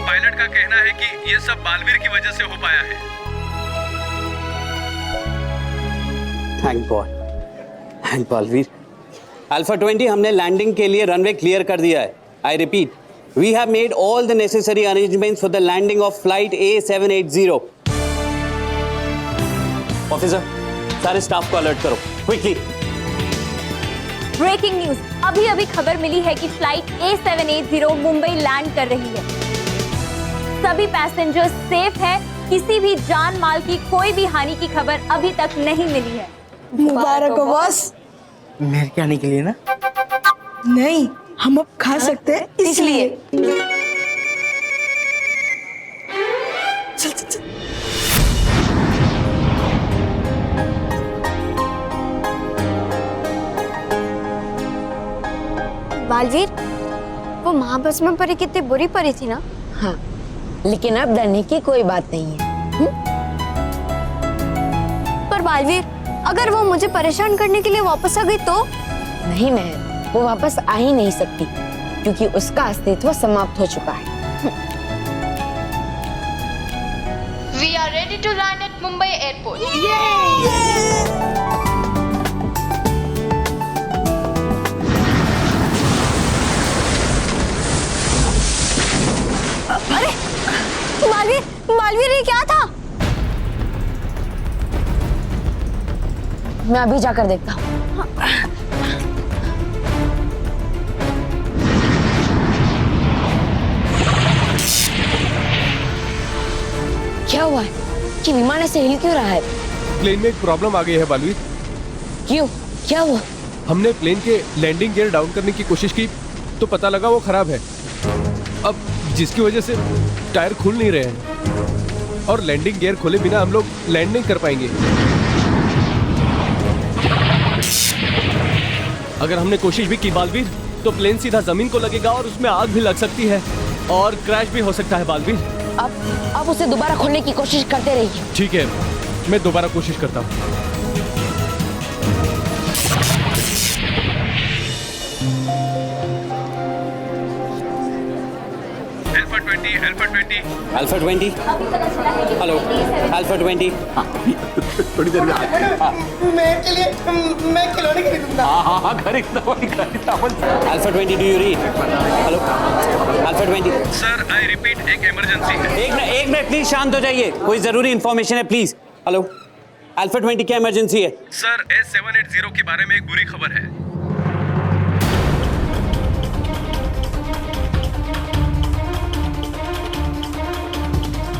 पायलट का कहना है कि ये सब बालवीर की वजह से हो पाया है। Thank God, thank Baalveer. Alpha 20, हमने लैंडिंग के लिए रनवे क्लियर कर दिया है। I repeat, we have made all the necessary arrangements for the landing of flight A780. Officer, सारे स्टाफ को अलर्ट करो क्विकली। ब्रेकिंग न्यूज, अभी अभी खबर मिली है कि फ्लाइट A780 मुंबई लैंड कर रही है। सभी पैसेंजर्स सेफ है। किसी भी जान माल की कोई भी हानि की खबर अभी तक नहीं मिली है। मुबारक हो बॉस। मेरे के आने के लिए ना? नहीं, हम अब खा सकते हैं इसलिए। चल चल चल। बालवीर, वो महाभस्म परी कितनी बुरी परी थी ना? हाँ, लेकिन अब डरने की कोई बात नहीं है। पर बालवीर, अगर वो मुझे परेशान करने के लिए वापस आ गई तो? नहीं महर, वो वापस आ ही नहीं सकती क्योंकि उसका अस्तित्व समाप्त हो चुका है। We are ready to land at Mumbai Airport. अरे बालवीर, बालवीर ये क्या था? मैं अभी जाकर देखता हूँ। क्या हुआ है कि विमान ऐसे हिल क्यों रहा है? प्लेन में एक प्रॉब्लम आ गई है बालवीर। क्यों? क्या हुआ? हमने प्लेन के लैंडिंग गियर डाउन करने की कोशिश की तो पता लगा वो खराब है। अब जिसकी वजह से टायर खुल नहीं रहे हैं और लैंडिंग गियर खोले बिना हम लोग लैंड नहीं कर पाएंगे। अगर हमने कोशिश भी की बालवीर तो प्लेन सीधा जमीन को लगेगा और उसमें आग भी लग सकती है और क्रैश भी हो सकता है बालवीर। अब उसे दोबारा खोलने की कोशिश करते रहिए। ठीक है, मैं दोबारा कोशिश करता हूँ। Alpha 20, hello alpha 20। थोड़ी देर में मैं के लिए मैं खिलौने खरीदूंगा। हाँ खरीदता। Alpha 20, do you read? Hello alpha 20। Sir, I repeat, एक इमरजेंसी है। एक मिनट प्लीज, शांत हो जाइए। कोई जरूरी इंफॉर्मेशन है प्लीज। हेलो अल्फा 20, क्या इमरजेंसी है? सर, A780 के बारे में एक बुरी खबर है।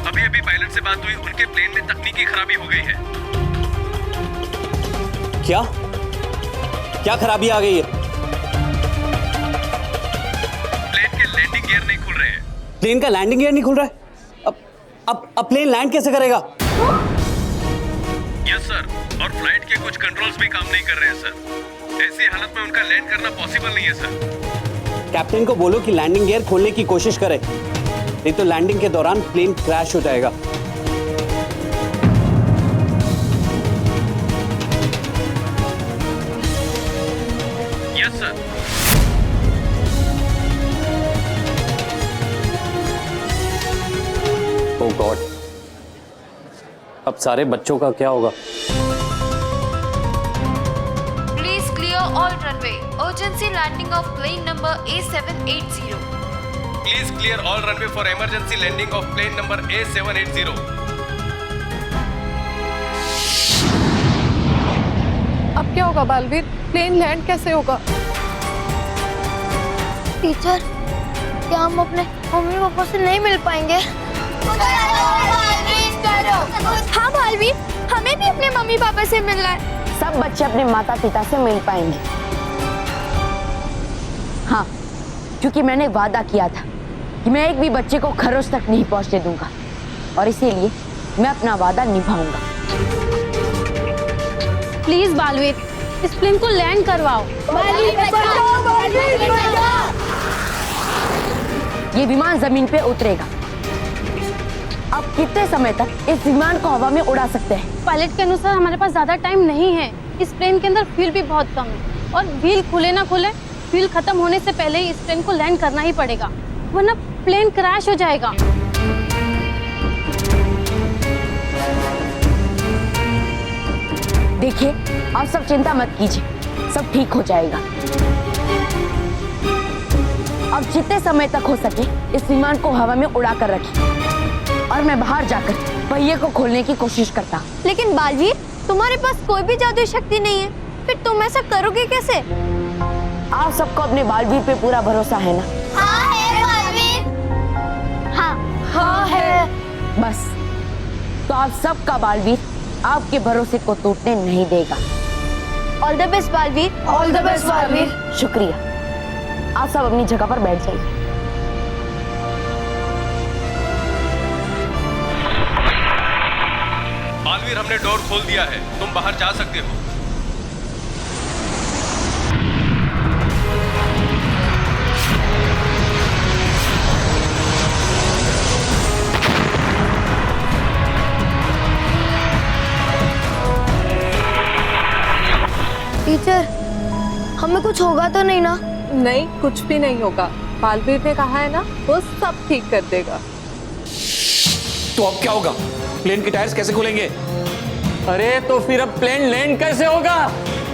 अभी पायलट से बात हुई, उनके प्लेन में तकनीकी खराबी हो गई है। क्या खराबी आ गई है? प्लेन के लैंडिंग गियर नहीं खुल रहे हैं। प्लेन का लैंडिंग गियर नहीं खुल रहा है? अब प्लेन लैंड कैसे करेगा? यस सर, और फ्लाइट के कुछ कंट्रोल्स भी काम नहीं कर रहे हैं सर। ऐसी हालत में उनका लैंड करना पॉसिबल नहीं है सर। कैप्टन को बोलो कि लैंडिंग गियर खोलने की कोशिश करे, नहीं तो लैंडिंग के दौरान प्लेन क्रैश हो जाएगा। Yes sir. ओह गॉड, अब सारे बच्चों का क्या होगा? Please clear all runway. Urgency landing of plane number A780. Please clear all runway for emergency landing of plane number A780. अब क्या होगा बालवीर? प्लेन लैंड कैसे होगा? टीचर, क्या हम अपने मम्मी पापा से नहीं मिल पाएंगे? हाँ बालवीर, हमें भी अपने मम्मी पापा से मिलना है। सब बच्चे अपने माता पिता से मिल पाएंगे। हाँ, क्योंकि मैंने वादा किया था कि मैं एक भी बच्चे को खरोच तक नहीं पहुंचने दूंगा, और इसीलिए मैं अपना वादा निभाऊंगा। प्लीज बालवीर, इस प्लेन को लैंड करवाओ। बालवीर बचाओ, बालवीर बचाओ। ये विमान जमीन पे उतरेगा। अब कितने समय तक इस विमान को हवा में उड़ा सकते हैं? पायलट के अनुसार हमारे पास ज्यादा टाइम नहीं है। इस प्लेन के अंदर फ्यूल भी बहुत कम है, और व्हील खुले ना खुले, फ्यूल खत्म होने से पहले ही इस प्लेन को लैंड करना ही पड़ेगा, वरना प्लेन क्रैश हो जाएगा। देखिए, आप सब चिंता मत कीजिए, सब ठीक हो जाएगा। अब जितने समय तक हो सके इस विमान को हवा में उड़ा कर रखिए, और मैं बाहर जाकर पहिए को खोलने की कोशिश करता। लेकिन बालवीर, तुम्हारे पास कोई भी जादुई शक्ति नहीं है, फिर तुम ऐसा करोगे कैसे? आप सबको अपने बालवीर पे पूरा भरोसा है ना? हाँ है बालवीर। हाँ है। बस, तो आप सबका बालवीर आपके भरोसे को टूटने नहीं देगा। All the best Baalveer. All the best Baalveer. शुक्रिया। आप सब अपनी जगह पर बैठ जाइए। बालवीर, हमने डोर खोल दिया है, तुम बाहर जा सकते हो। टीचर, हमें कुछ होगा तो नहीं ना? नहीं, कुछ भी नहीं होगा। बालवीर ने कहा है ना, वो सब ठीक कर देगा। तो अब क्या होगा? प्लेन के टायर्स कैसे खुलेंगे? अरे तो फिर अब प्लेन लैंड कैसे होगा?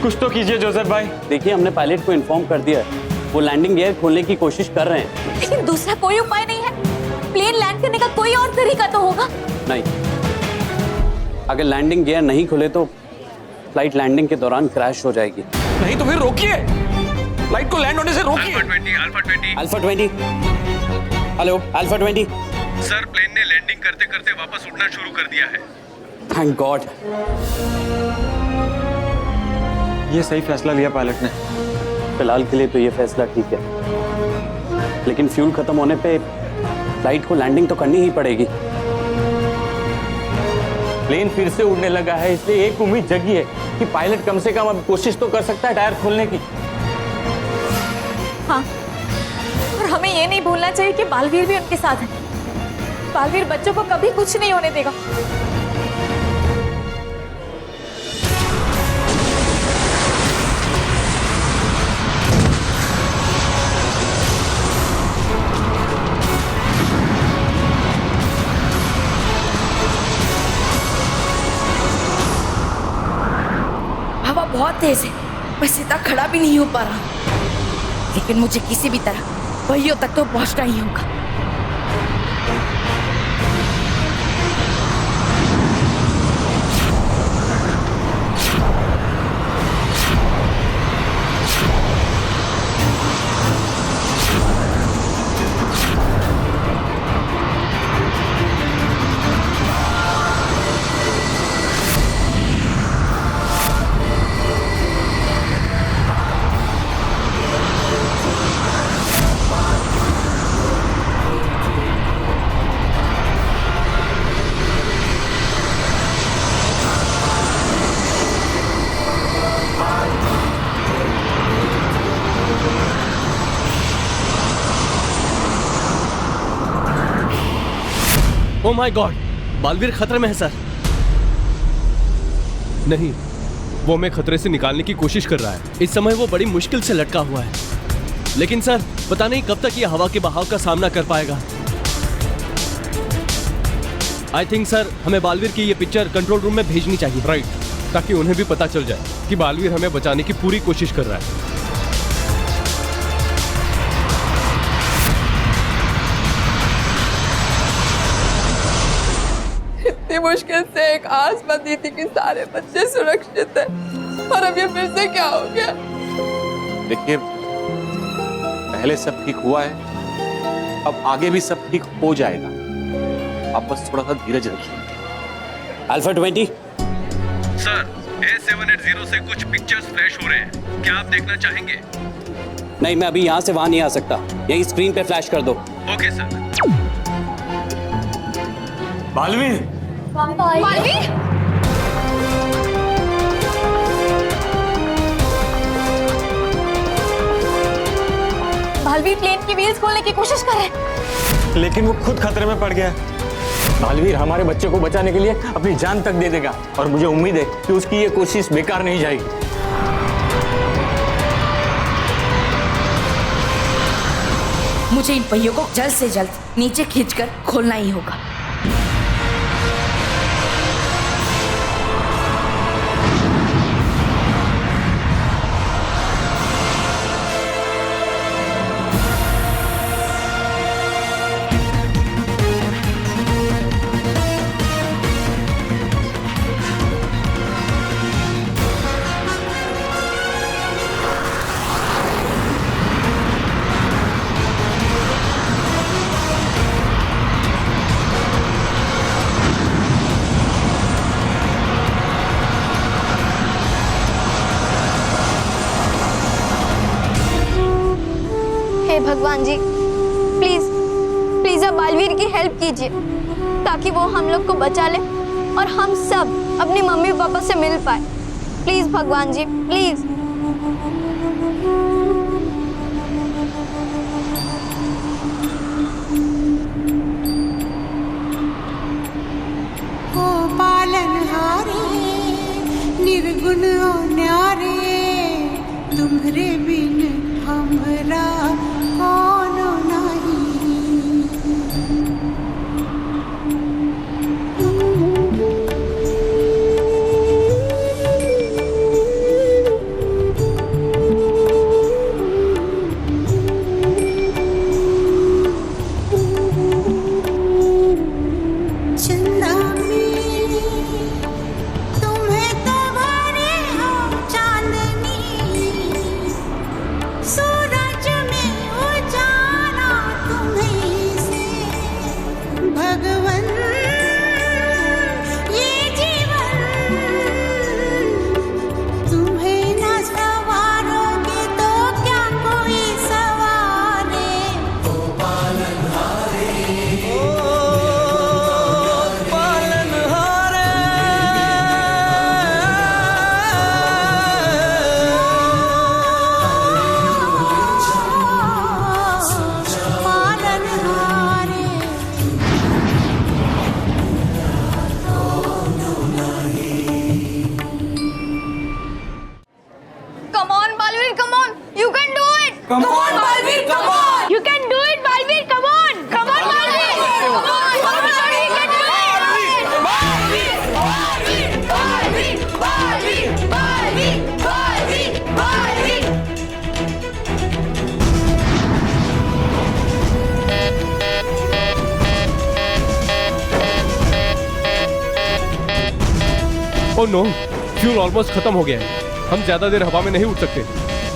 कुछ तो कीजिए जोसेफ भाई। देखिए, हमने पायलट को इन्फॉर्म कर दिया है, वो लैंडिंग गियर खोलने की कोशिश कर रहे हैं। लेकिन दूसरा कोई उपाय नहीं है। प्लेन लैंड करने का कोई और तरीका तो होगा। नहीं, अगर लैंडिंग गियर नहीं खुले तो फ्लाइट लैंडिंग के दौरान क्रैश हो जाएगी। नहीं तो फिर रोकिए, फ्लाइट को लैंड होने से रोकिए। Alpha 20। Hello alpha 20। Sir, plane ने लैंडिंग करते करते वापस उड़ना शुरू कर दिया है। Thank God. ये सही फैसला लिया पायलट ने। फिलहाल के लिए तो ये फैसला ठीक है, लेकिन फ्यूल खत्म होने पे फ्लाइट को लैंडिंग तो करनी ही पड़ेगी। प्लेन फिर से उड़ने लगा है, इसलिए एक उम्मीद जगी है कि पायलट कम से कम अब कोशिश तो कर सकता है टायर खोलने की। हाँ, और हमें ये नहीं भूलना चाहिए कि बालवीर भी उनके साथ है। बालवीर बच्चों को कभी कुछ नहीं होने देगा। हवा बहुत तेज है, मैं सीधा खड़ा भी नहीं हो पा रहा, लेकिन मुझे किसी भी तरह पहियों तक तो पहुंचना ही होगा। ओ माय गॉड, बालवीर खतरे में है सर। नहीं, वो हमें खतरे से निकालने की कोशिश कर रहा है। इस समय वो बड़ी मुश्किल से लटका हुआ है, लेकिन सर पता नहीं कब तक ये हवा के बहाव का सामना कर पाएगा। आई थिंक सर हमें बालवीर की ये पिक्चर कंट्रोल रूम में भेजनी चाहिए। राइट, ताकि उन्हें भी पता चल जाए कि बालवीर हमें बचाने की पूरी कोशिश कर रहा है। इतनी मुश्किल से एक आस बंधी थी कि सारे बच्चे सुरक्षित हैं। और अब ये फिर से क्या हो गया? देखिए, पहले सब ठीक हुआ है, अब आगे भी सब ठीक हो जाएगा। आप बस थोड़ा सा धीरज रखिए। अल्फा 20 सर, A780 से कुछ पिक्चर्स फ्लैश हो रहे हैं, क्या आप देखना चाहेंगे? नहीं, मैं अभी यहाँ से वहां नहीं आ सकता, यही स्क्रीन पे फ्लैश कर दो। Okay sir. Balveer, Baalveer, Balveer plane की व्हील्स खोलने की कोशिश कर रहे हैं। लेकिन वो खुद खतरे में पड़ गया है। बालवीर हमारे बच्चे को बचाने के लिए अपनी जान तक दे देगा और मुझे उम्मीद है कि उसकी ये कोशिश बेकार नहीं जाएगी। मुझे इन पहियों को जल्द से जल्द नीचे खींचकर खोलना ही होगा। हे भगवान जी, प्लीज प्लीज आप बालवीर की हेल्प कीजिए ताकि वो हम लोग को बचा ले और हम सब अपनी मम्मी पापा से मिल पाए। प्लीज भगवान जी, प्लीज। ओ पालनहारे निर्गुण न्यारे, तुम्हारे बिन हमरा कौन नहीं। चंदा में तुम्हें तो भरे हो चांदनी, सूरज में उजाला तुम्हें से। भगवन ये जीवन तुम्हें न सवारोगे तो क्या कोई सवारे। ओ पालनहारे, Come on, Balveer, come on. You can do it. Come on, Balveer, come on. You can do it, Balveer. Come on. Come on, Balveer. Come on, Balveer, you can do it. Balveer, Balveer, Balveer, Balveer, Balveer, Balveer, Balveer. Oh no, fuel almost खत्म हो गया है। हम ज्यादा देर हवा में नहीं उड़ सकते,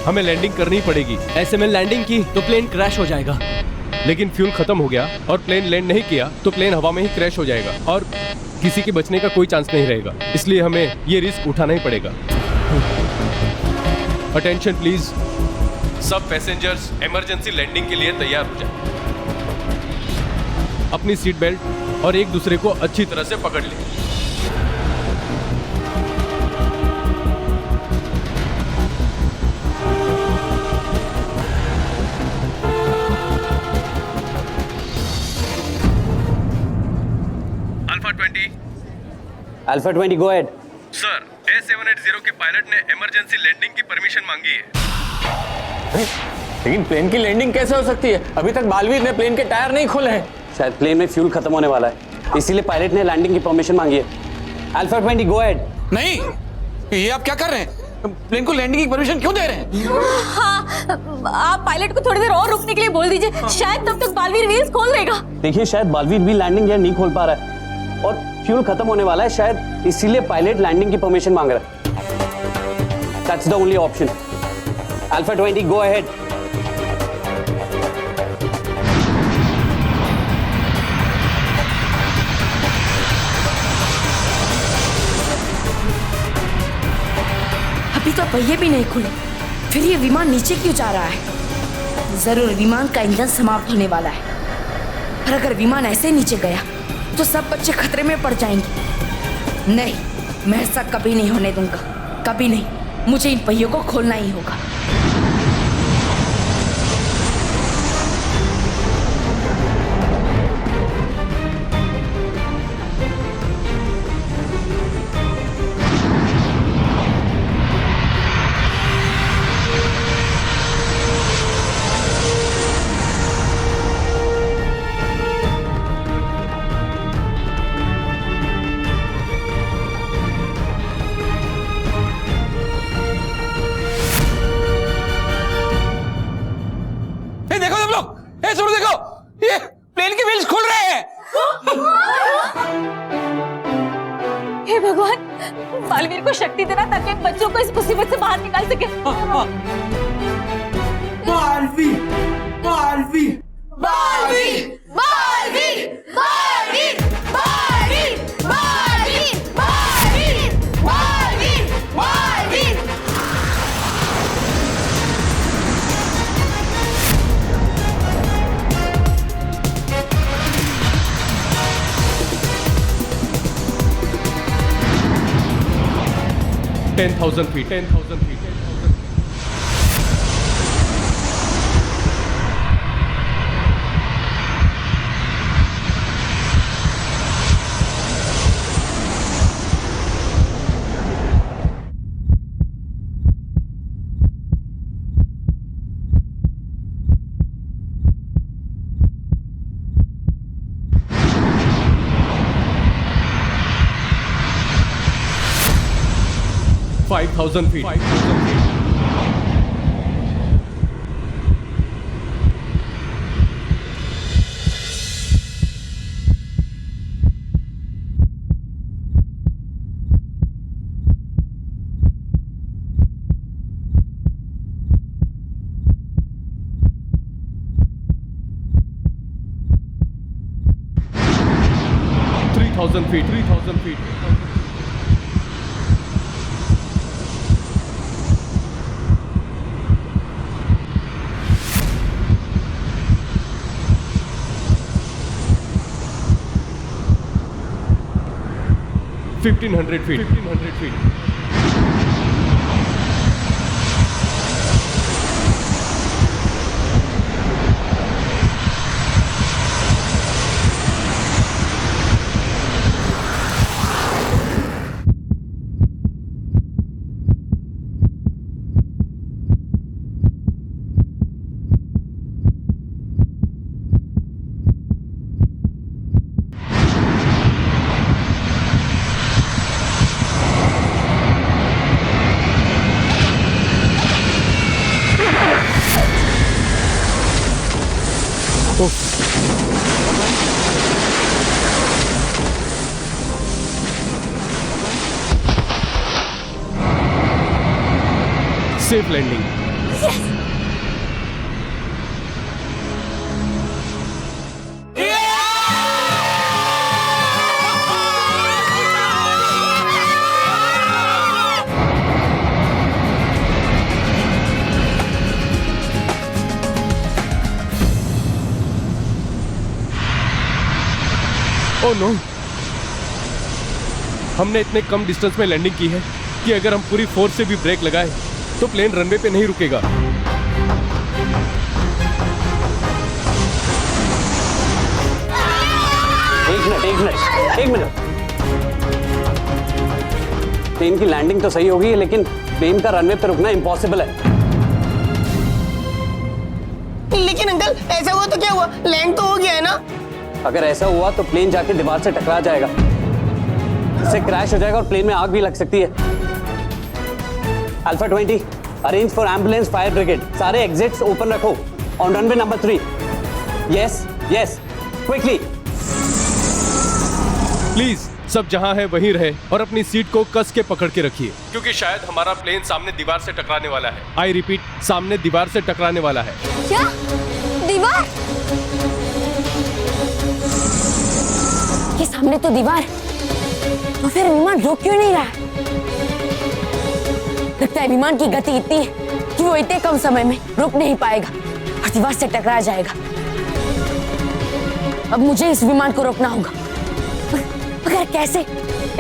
हमें लैंडिंग करनी पड़ेगी। ऐसे में लैंडिंग की तो प्लेन क्रैश हो जाएगा। लेकिन फ्यूल खत्म हो गया और प्लेन लैंड नहीं किया तो प्लेन हवा में ही क्रैश हो जाएगा और किसी के बचने का कोई चांस नहीं रहेगा। इसलिए हमें ये रिस्क उठाना ही पड़ेगा। अटेंशन प्लीज, सब पैसेंजर्स इमरजेंसी लैंडिंग के लिए तैयार हो जाए। अपनी सीट बेल्ट और एक दूसरे को अच्छी तरह से पकड़ लें। Alpha 20 go ahead. Sir, A780 के पायलट ने इमरजेंसी लैंडिंग की परमिशन मांगी है। लेकिन प्लेन की लैंडिंग कैसे हो सकती है? अभी तक बालवीर ने प्लेन के टायर नहीं खोले हैं। शायद प्लेन में फ्यूल खत्म होने वाला है, इसीलिए पायलट ने लैंडिंग की परमिशन मांगी है। Alpha 20 go ahead. नहीं, ये आप क्या कर रहे हैं? प्लेन को लैंडिंग की परमिशन क्यों दे रहे हैं? हाँ, आप पायलट को थोड़ी देर और रुकने के लिए बोल दीजिए, शायद तब तक बालवीर व्हील्स खोल देगा। देखिए, शायद बालवीर भी लैंडिंग गियर नहीं खोल पा रहा है और फ्यूल खत्म होने वाला है, शायद इसीलिए पायलट लैंडिंग की परमिशन मांग रहा है। That's the only option. Alpha 20, go ahead. अभी तो पहिए भी नहीं खुले, फिर ये विमान नीचे क्यों जा रहा है? जरूर विमान का इंजन समाप्त होने वाला है। और अगर विमान ऐसे नीचे गया तो सब बच्चे खतरे में पड़ जाएंगे। नहीं, मैं ऐसा कभी नहीं होने दूंगा, कभी नहीं। मुझे इन पहियों को खोलना ही होगा। देखो तुम लोग, सुनो देखो, ये प्लेन के व्हील्स खुल रहे हैं। हे भगवान, बालवीर को शक्ति देना ताकि इन बच्चों को इस मुसीबत से बाहर निकाल सके। Baalveer, Baalveer, Baalveer, Baalveer, Baalveer, Baalveer, Baalveer, Baalveer, Baalveer, Baalveer. Ten 10,000 feet, 10,000 feet. 5,000 feet. 5,000 feet. feet, 3,000 feet. 1,500 feet. 1,500 feet. Safe landing. Yes. Oh no, हमने इतने कम डिस्टेंस में लैंडिंग की है कि अगर हम पूरी फोर्स से भी ब्रेक लगाए तो प्लेन रनवे पे नहीं रुकेगा। एक मिनट। प्लेन की लैंडिंग तो सही होगी, लेकिन प्लेन का रनवे पे रुकना इम्पॉसिबल है। लेकिन अंकल, ऐसा हुआ तो क्या हुआ? लैंड तो हो गया है ना? अगर ऐसा हुआ तो प्लेन जाके दीवार से टकरा जाएगा, इससे क्रैश हो जाएगा और प्लेन में आग भी लग सकती है। Alpha 20, arrange for ambulance fire brigade. सारे एग्जिट्स ओपन रखो on runway number 3। Yes, quickly. Please सब जहां है वहीं रहे और अपनी सीट को कस के पकड़ के रखिए, क्योंकि शायद हमारा प्लेन सामने दीवार से टकराने वाला है। आई रिपीट, सामने दीवार से टकराने वाला है। क्या? दीवार? ये सामने तो दीवार, तो फिर विमान रुक क्यों नहीं रहा? लगता है विमान की गति इतनी है कि वो इतने कम समय में रुक नहीं पाएगा और दीवार से टकरा जाएगा। अब मुझे इस विमान को रोकना होगा। मगर कैसे?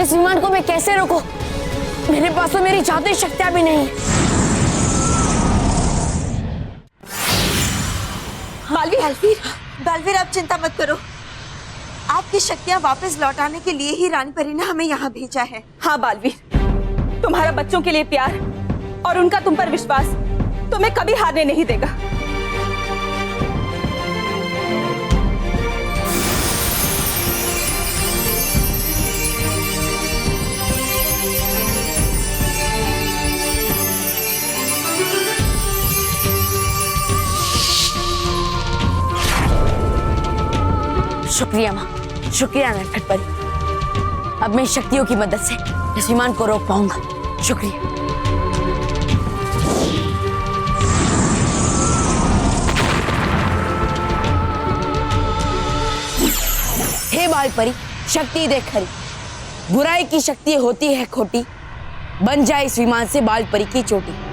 इस विमान को मैं कैसे रोकूं? मेरे पास तो मेरी जादुई शक्तियां भी नहीं है। बालवीर, आप चिंता मत करो। आपकी शक्तियां वापस लौटाने के लिए ही रानी परी ने हमें यहाँ भेजा है। हाँ बालवीर, तुम्हारा बच्चों के लिए प्यार और उनका तुम पर विश्वास तुम्हें कभी हारने नहीं देगा। शुक्रिया माँ, शुक्रिया नटखट परी। अब मैं शक्तियों की मदद से इस विमान को रोक पाऊंगा। शुक्रिया। हे बाल परी, शक्ति देख खरी, बुराई की शक्ति होती है खोटी, बन जाए इस विमान से बाल परी की चोटी।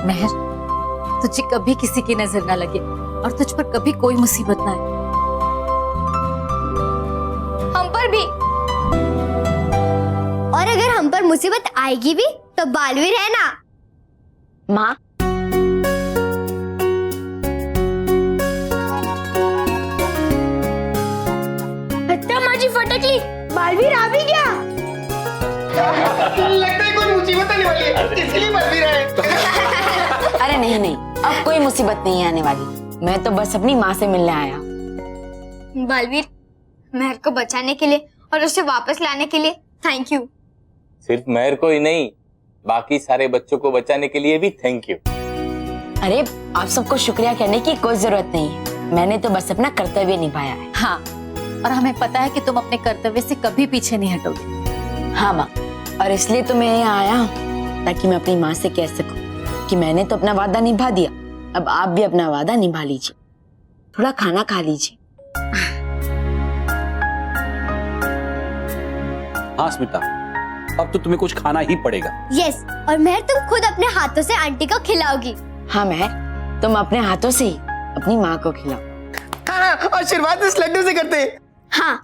मेहर, तुझे कभी किसी की नजर ना लगे और तुझ पर कभी कोई मुसीबत ना आए। हम पर भी। और अगर हम पर मुसीबत आएगी भी तो बालवीर है ना। माँ, हत्या माझी फटकली, बालवीर आ भी गया। लगता है कोई मुसीबत आने वाली है, इसलिए बालवीर आए। अरे नहीं नहीं, अब कोई मुसीबत नहीं आने वाली। मैं तो बस अपनी माँ से मिलने आया। बालवीर, मेहर को बचाने के लिए और उसे वापस लाने के लिए थैंक यू। सिर्फ मेहर को ही नहीं, बाकी सारे बच्चों को बचाने के लिए भी थैंक यू। अरे आप सबको शुक्रिया कहने की कोई जरूरत नहीं है, मैंने तो बस अपना कर्तव्य निभाया है। हाँ, और हमें पता है कि तुम अपने कर्तव्य से कभी पीछे नहीं हटोगे। हाँ माँ, और इसलिए तो मैं यहाँ आया हूँ ताकि मैं अपनी माँ से कह सकूं कि मैंने तो अपना वादा निभा दिया, अब आप भी अपना वादा निभा लीजिए। थोड़ा खाना खा लीजिए। हाँ स्मिता, अब तो तुम्हें कुछ खाना ही पड़ेगा। यस, और मेहर तुम खुद अपने हाथों से आंटी को खिलाओगी। हाँ मेहर, तुम अपने हाथों से ही अपनी माँ को खिलाओ। हाँ, और शुरुआत इस लड्डू से करते हैं। हाँ।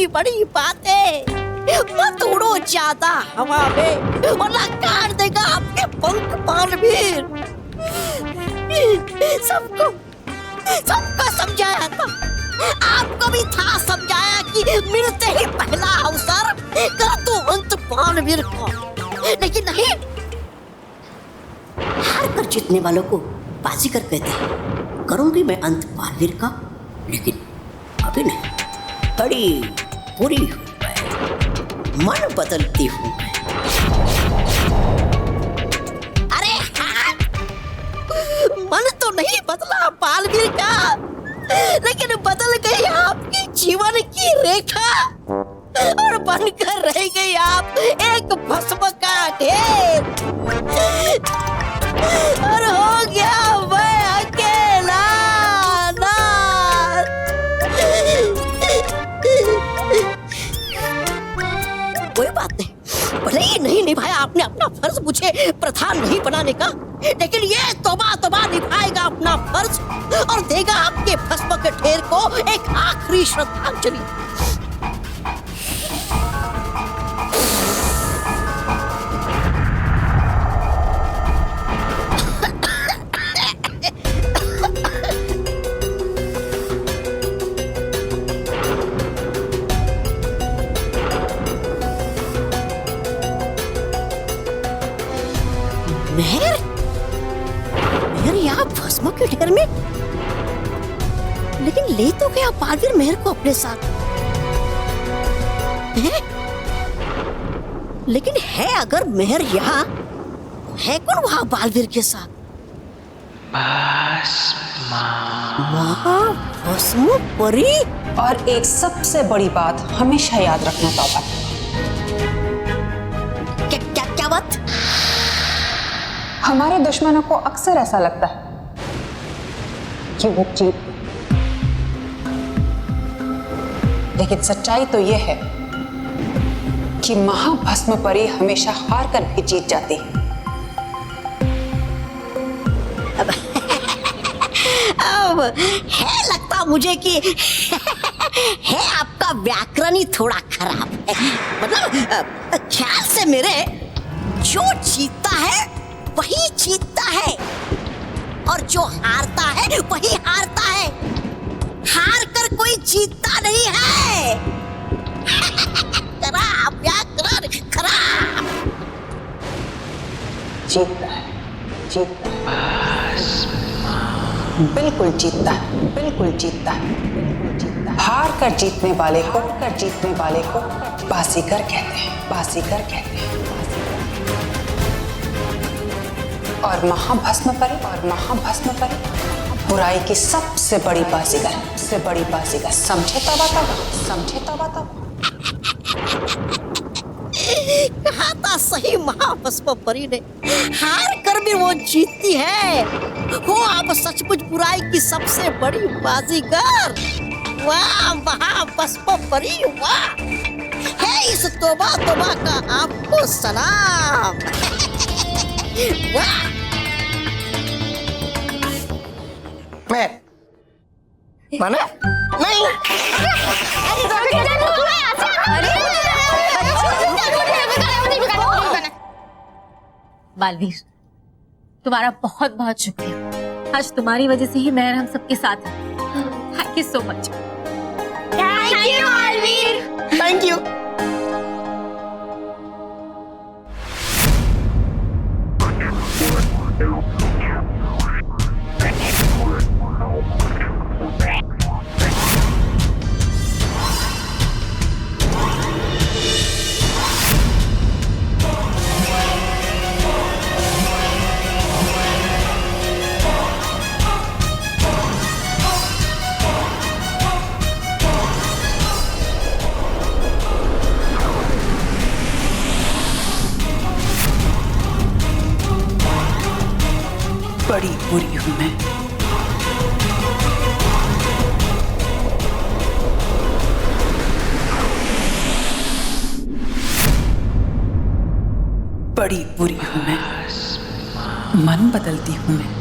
बड़ी बातें, मत उड़ो ज्यादा हवा में वरना काट देगा आपके पंख बालवीर। सबको समझाया था, आपको भी था समझाया कि मिलते ही पहला अवसर कर दो अंत बालवीर को, लेकिन नहीं। हार कर जीतने वालों को बाजीगर कहते हैं। करूंगी मैं अंत बालवीर का, लेकिन अभी नहीं। बड़ी बुरी हूँ मैं, मन बदलती हूँ मैं। अरे हाँ, मन तो नहीं बदला बालवीर का, लेकिन बदल गई आपकी जीवन की रेखा और बनकर रह गई आप एक भस्म का ढेर। और हो गया मैं अकेला कोई बात नहीं, भले ही नहीं निभाया आपने अपना फर्ज मुझे प्रधान नहीं बनाने का, लेकिन ये तौबा निभाएगा अपना फर्ज और देगा आपके भस्म के ढेर को एक आखिरी श्रद्धांजलि। मेहर यहाँ भस्म के ढेर में, लेकिन ले तो गया बालवीर मेहर को अपने साथ है? लेकिन है अगर मेहर यहाँ, है कौन वहाँ बालवीर के साथ? भस्म परी। और एक सबसे बड़ी बात हमेशा याद रखना तौबा, क्या बात? हमारे दुश्मनों को अक्सर ऐसा लगता है कि वो जीत, लेकिन सच्चाई तो यह है कि महाभस्म परी हमेशा हार कर भी जीत जाती है। अब है लगता मुझे कि है आपका व्याकरण ही थोड़ा खराब है। मतलब ख्याल से मेरे जो जीतता है वही जीतता है और जो हारता है वही हारता है। हार कर कोई जीतता नहीं है। खराब व्याकरण, खराब। जीतता है, जीतता है, बिल्कुल जीतता है, बिल्कुल जीतता है, बिल्कुल जीतता है। हार कर जीतने वाले को बाजीगर कहते हैं, बाजीगर कहते हैं। और महाभस्म परी बुराई की सबसे बड़ी बाजीगर, समझे तवा। कहा था सही महाभस्म परी ने, हार कर भी वो जीतती है। वो आप सचमुच बुराई की सबसे बड़ी बाजीगर। वाह महाभस्म परी वाह, है इस तोबा का आपको सलाम। वाह माना नहीं। बालवीर, तुम्हारा बहुत बहुत शुक्रिया। आज तुम्हारी वजह से ही मेहर हम सबके साथ है। Thank you so much. Thank you Baalveer. Thank you. बड़ी बुरी हूं मैं। बड़ी बुरी हूं मैं। मन बदलती हूं मैं,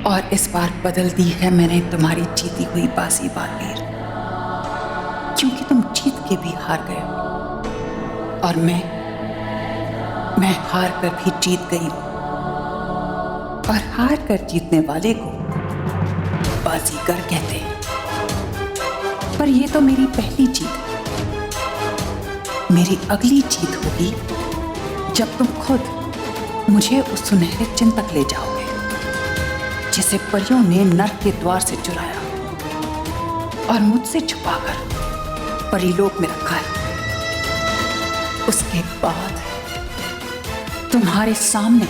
और इस बार बदल दी है मैंने तुम्हारी जीती हुई बाजी बालवीर, क्योंकि तुम जीत के भी हार गए और मैं हार कर भी जीत गई हूं। और हार कर जीतने वाले को बाजीगर कहते हैं। पर यह तो मेरी पहली जीत है। मेरी अगली जीत होगी जब तुम खुद मुझे उस सुनहरे चिन्ह तक ले जाओगे जिसे परियों ने नर्क के द्वार से चुराया और मुझसे छुपाकर परीलोक में रखा है। उसके बाद तुम्हारे सामने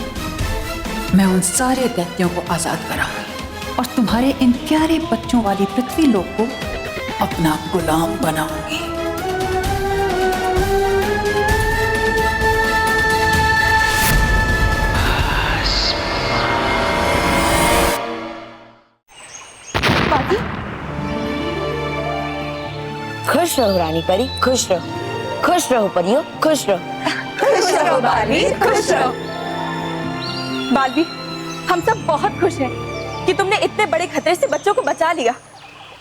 मैं उन सारे दैत्यों को आजाद कराऊंगी और तुम्हारे इन प्यारे बच्चों वाली पृथ्वी लोक को अपना गुलाम बनाऊंगी। खुश रहो रानी परी, खुश रहो परियों, खुश रहो बालवीर, खुश रहो। बालवीर, हम सब बहुत खुश हैं कि तुमने इतने बड़े खतरे से बच्चों को बचा लिया।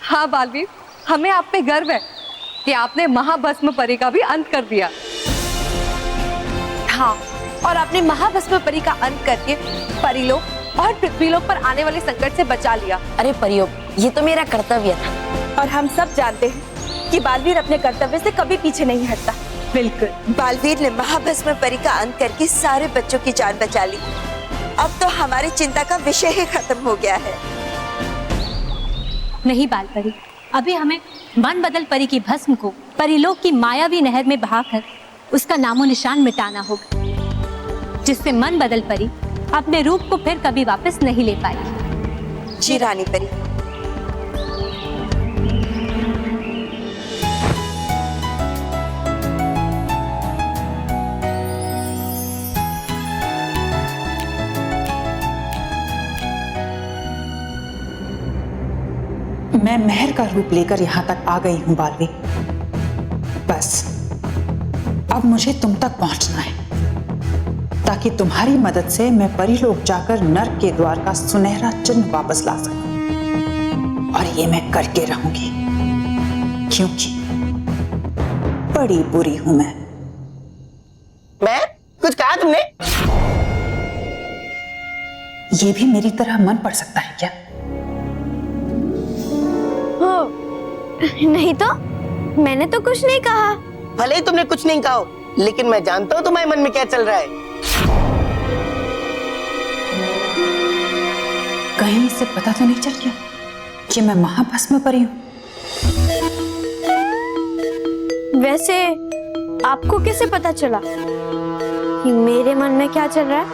हाँ बालवीर, हमें आप पे गर्व है कि आपने महाभस्म परी का भी अंत कर दिया। हाँ, और आपने महाभस्म परी का अंत करके परीलोक और पृथ्वीलोक पर आने वाले संकट से बचा लिया। अरे परियों, ये तो मेरा कर्तव्य था। और हम सब जानते हैं कि बालवीर अपने कर्तव्य से कभी पीछे नहीं हटता। बिल्कुल, बालवीर ने महाभस्म परी का अंत करके सारे बच्चों की जान बचा ली। अब तो हमारी चिंता का विषय ही खत्म हो गया है। नहीं बालपरी, अभी हमें मन बदल परी की भस्म को परीलोक की मायावी नहर में बहाकर उसका नामो निशान मिटाना होगा, जिससे मन बदल परी अपने रूप को फिर कभी वापस नहीं ले पाएगी। जी रानी परी। मैं मेहर का रूप लेकर यहां तक आ गई हूं बालवी। बस अब मुझे तुम तक पहुंचना है ताकि तुम्हारी मदद से मैं परीलोक जाकर नर्क के द्वार का सुनहरा चिन्ह वापस ला सकूं। और ये मैं करके रहूंगी, क्योंकि बड़ी बुरी हूं मैं। कुछ कहा तुमने? ये भी मेरी तरह मन पड़ सकता है क्या? नहीं तो, मैंने तो कुछ नहीं कहा। भले ही तुमने कुछ नहीं कहा, लेकिन मैं जानता हूँ तुम्हारे मन में क्या चल रहा है। कहीं इसे पता तो नहीं चल गया कि मैं महाभस्म परी हूं? वैसे आपको कैसे पता चला कि मेरे मन में क्या चल रहा है?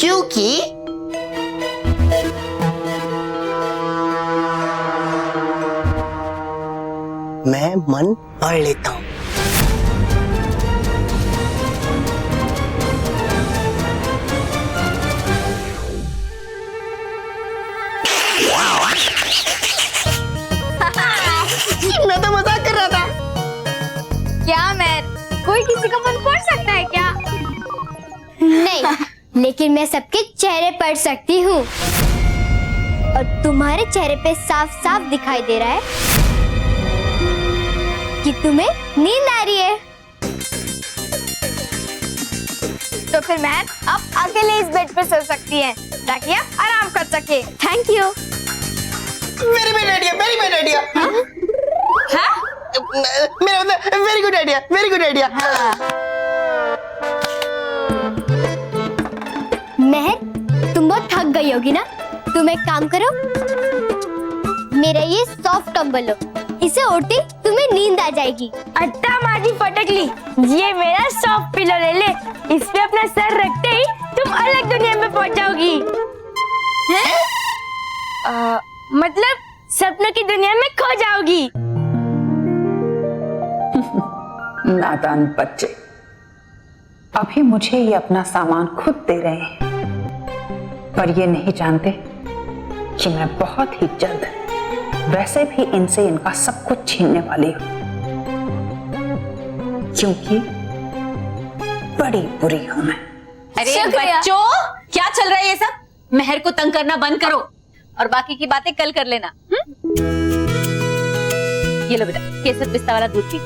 क्योंकि मैं मन पढ़ लेता हूँ। मैं तो मजाक कर रहा था। क्या मैं कोई किसी का मन पढ़ सकता है क्या? नहीं, लेकिन मैं सबके चेहरे पढ़ सकती हूँ। और तुम्हारे चेहरे पे साफ साफ दिखाई दे रहा है कि तुम्हें नींद आ रही है। तो फिर मैं अब अकेले इस बेड पे सो सकती है ताकि आप आराम कर सके। Thank you. Very good idea, very good idea. मेरा मतलब very good idea, very good idea. महक, तुम बहुत थक गई होगी ना? तुम एक काम करो, मेरा ये सॉफ्ट कंबल लो, इसे ओढ़ते तुम्हें नींद आ जाएगी। अट्टा मारी फटकली, ये मेरा सॉफ्ट पिलो ले ले, इस पे अपना सर रखते ही तुम अलग दुनिया में पहुंच जाओगी। मतलब सपनों की दुनिया में खो जाओगी। नादान बच्चे, अभी मुझे ये अपना सामान खुद दे रहे हैं, पर ये नहीं जानते कि मैं बहुत ही जल्द वैसे भी इनसे इनका सब कुछ छीनने वाली हूं, क्योंकि बड़ी बुरी हूं मैं। अरे बच्चों, क्या चल रहा है ये सब? महर को तंग करना बंद करो और बाकी की बातें कल कर लेना। ये लो बेटा, केसर पिस्ता वाला दूध पी।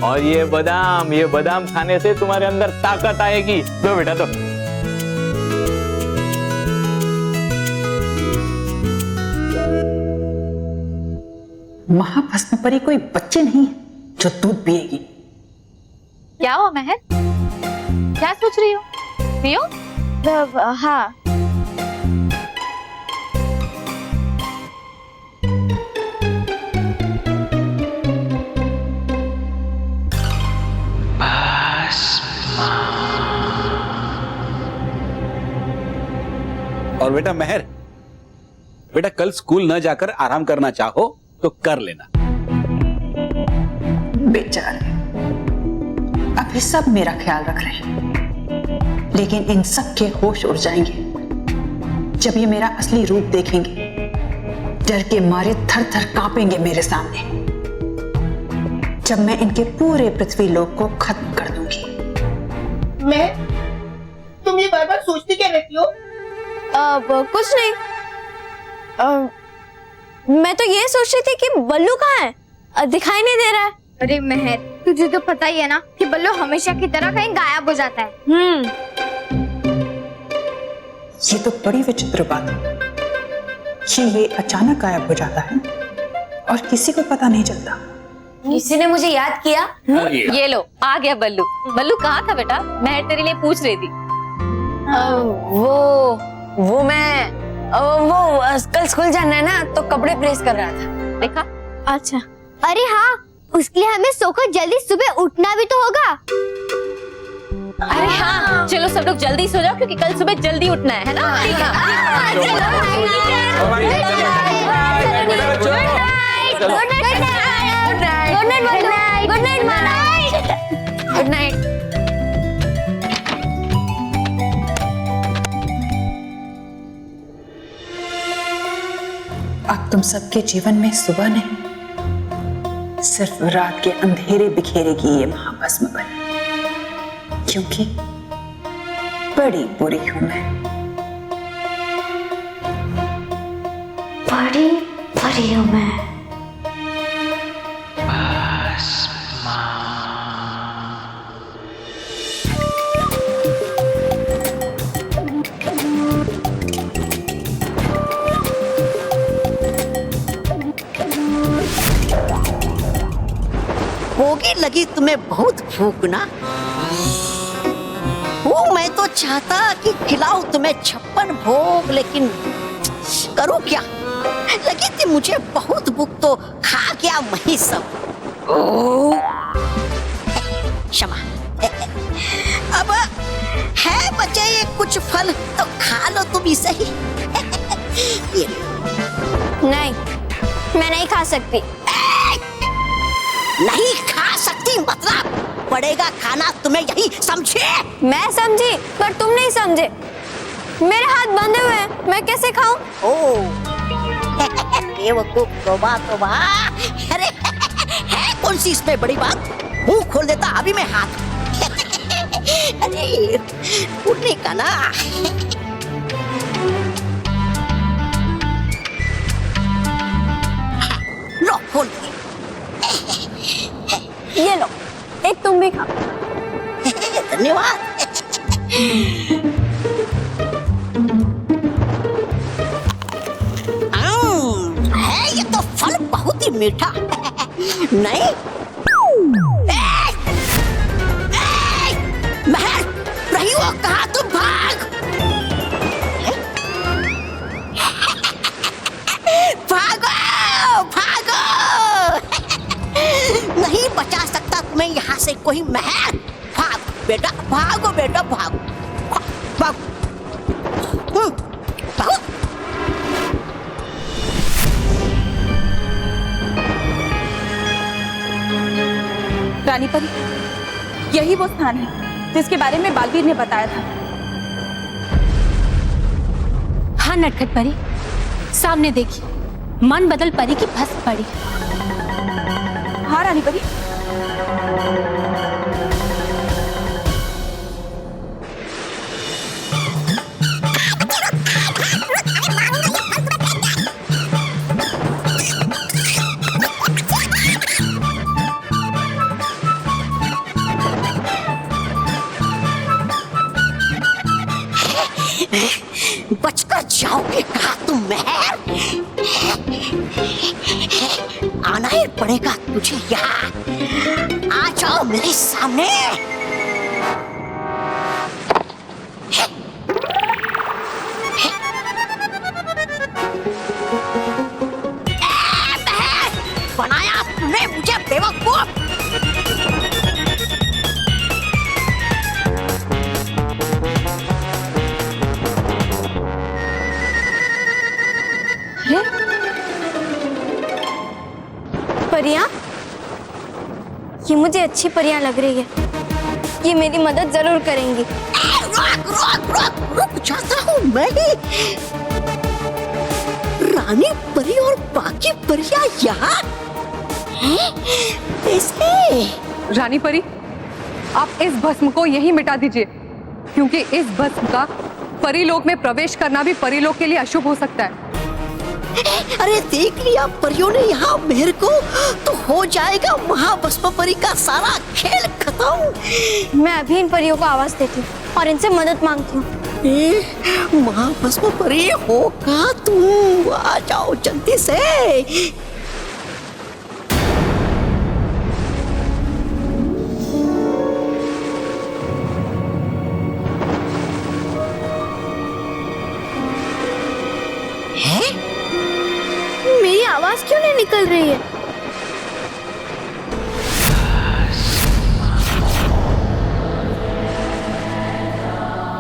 और ये बादाम खाने से तुम्हारे अंदर ताकत आएगी। दो बेटा दो। महाभस्म परी कोई बच्चे नहीं है जो दूध पिएगी। क्या हुआ महर? क्या सोच रही हो? पियो? हाँ। और बेटा महर, बेटा कल स्कूल न जाकर आराम करना चाहो तो कर लेना। बेचारे अभी सब मेरा ख्याल रख रहे हैं, लेकिन इन सब के होश उड़ जाएंगे जब ये मेरा असली रूप देखेंगे। डर के मारे थर थर कांपेंगे मेरे सामने जब मैं इनके पूरे पृथ्वी लोक को खत्म कर दूंगी। मैं तुम ये बार बार सोचती क्या रहती हो? कुछ नहीं। मैं तो ये सोच रही थी कि बल्लू कहाँ है, दिखाई नहीं दे रहा है। अरे महर, तुझे तो पता ही है ना कि बल्लू हमेशा की तरह कहीं गायब हो जाता है। ये तो बड़ी विचित्र बात है कि ये अचानक गायब हो जाता है और किसी को पता नहीं चलता। किसी ने मुझे याद किया। ये लो, आ गया बल्लू। बल्लू कहाँ था बेटा? महर तेरे लिए पूछ रही थी। वो कल स्कूल जाना है ना, तो कपड़े प्रेस कर रहा था। देखा? अच्छा। अरे हाँ, उसके लिए हमें सोकर जल्दी सुबह उठना भी तो होगा। अरे हाँ, चलो सब लोग जल्दी सो जाओ क्योंकि कल सुबह जल्दी उठना है ना? ठीक है। Good night. अब तुम सबके जीवन में सुबह नहीं, सिर्फ रात के अंधेरे बिखेरेगी ये महाभस्म परी, क्योंकि बड़ी बुरी हूं मैं। बड़ी बुरी हूं मैं। होगी लगी तुम्हें बहुत भूख ना? वो मैं तो चाहता कि खिलाऊं तुम्हें 56 भोग, लेकिन करूं क्या? लगी थी मुझे बहुत भूख तो खा गया मैं सब। क्षमा। कुछ फल तो खा लो तुम ही सही। ये नहीं, मैं नहीं खा सकती। नहीं खा सकती मतलब पड़ेगा खाना तुम्हें, यही समझे? मैं समझी पर तुम नहीं समझे। मेरे हाथ बंधे हुए हैं, मैं कैसे खाऊं? बेवकूफ, तौबा तौबा। अरे है कौन सी इसमें बड़ी बात, मुंह खोल देता अभी मैं हाथ। अरे उठने का ना। लो खोल दे। ये लो, एक तुम भी खाओ। धन्यवाद। है ये तो फल बहुत ही मीठा। नहीं महर रही हो, कहा तुम? भाग भागो भागो। नहीं बचा सकता तुम्हें यहाँ से कोई महर। भाग बेटा, भागो बेटा, भागो भागो। भागो। रानी परी, यही वो स्थान है जिसके बारे में बालवीर ने बताया था। हाँ नटखट परी, सामने देखिए, मन बदल परी की भस्म पड़ी। हाँ रानी परी। बचकर जाओगे कहा तुम महर? आना ही पड़ेगा तुझे यहाँ। आ जाओ मेरे सामने। बनाया तुमने मुझे बेवकूफ। परियां? ये मुझे अच्छी परियां लग रही है, ये मेरी मदद जरूर करेंगी। रुक जाता हूँ मैं ही। रानी परी और बाकी परियां यहाँ हैं? कैसे? रानी परी, आप इस भस्म को यहीं मिटा दीजिए, क्योंकि इस भस्म का परीलोक में प्रवेश करना भी परीलोक के लिए अशुभ हो सकता है। अरे देख लिया परियों ने यहाँ मेहर को, तो हो जाएगा महाभस्म परी का सारा खेल खत्म। मैं अभी इन परियों को आवाज देती हूँ और इनसे मदद मांगती हूँ। महाभस्म परी होगा तू, आ जाओ जल्दी से। मेरी आवाज क्यों नहीं निकल रही है?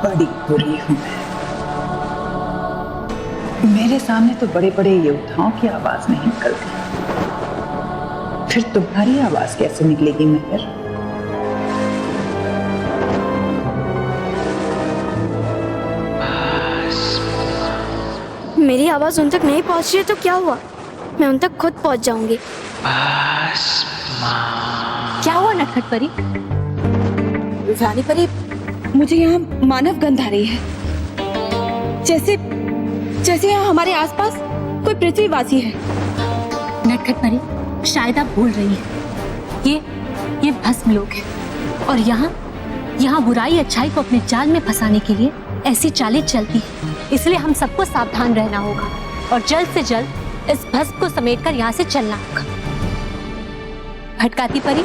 बड़ी बुरी हूं मैं। मेरे सामने तो बड़े बड़े योद्धाओं की आवाज नहीं निकलती, फिर तुम्हारी आवाज कैसे निकलेगी महर? मेरी आवाज उन तक नहीं पहुंच रही है तो क्या हुआ, मैं उन तक खुद पहुंच जाऊंगी। क्या हुआ नटखट परी? रानी परी, मुझे यहाँ मानव गंध आ रही है, जैसे जैसे यहाँ हमारे आसपास कोई पृथ्वीवासी है। नटखट परी, शायद आप भूल रही हैं, ये भस्म लोग हैं और यहाँ बुराई अच्छाई को अपने जाल में फंसाने के लिए ऐसी चालें चलती है। इसलिए हम सबको सावधान रहना होगा और जल्द से जल्द इस भस्म को समेटकर यहाँ से चलना होगा। भटकाती परी,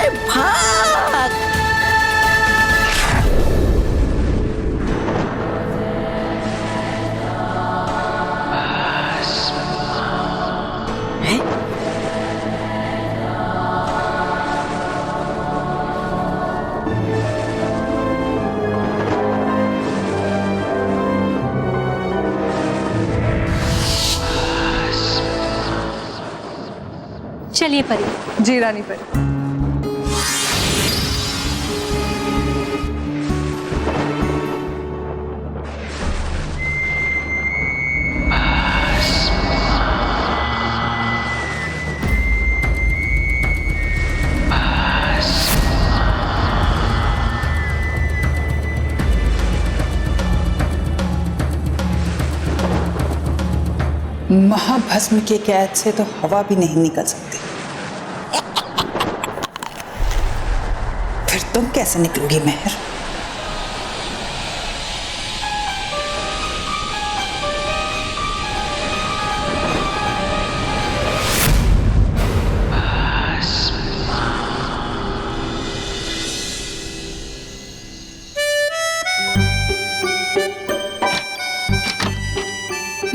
अरे भाग। चलिए परी। जी रानी परी। महाभस्म के कैद से तो हवा भी नहीं निकल सकती, फिर तुम कैसे निकलोगी मेहर?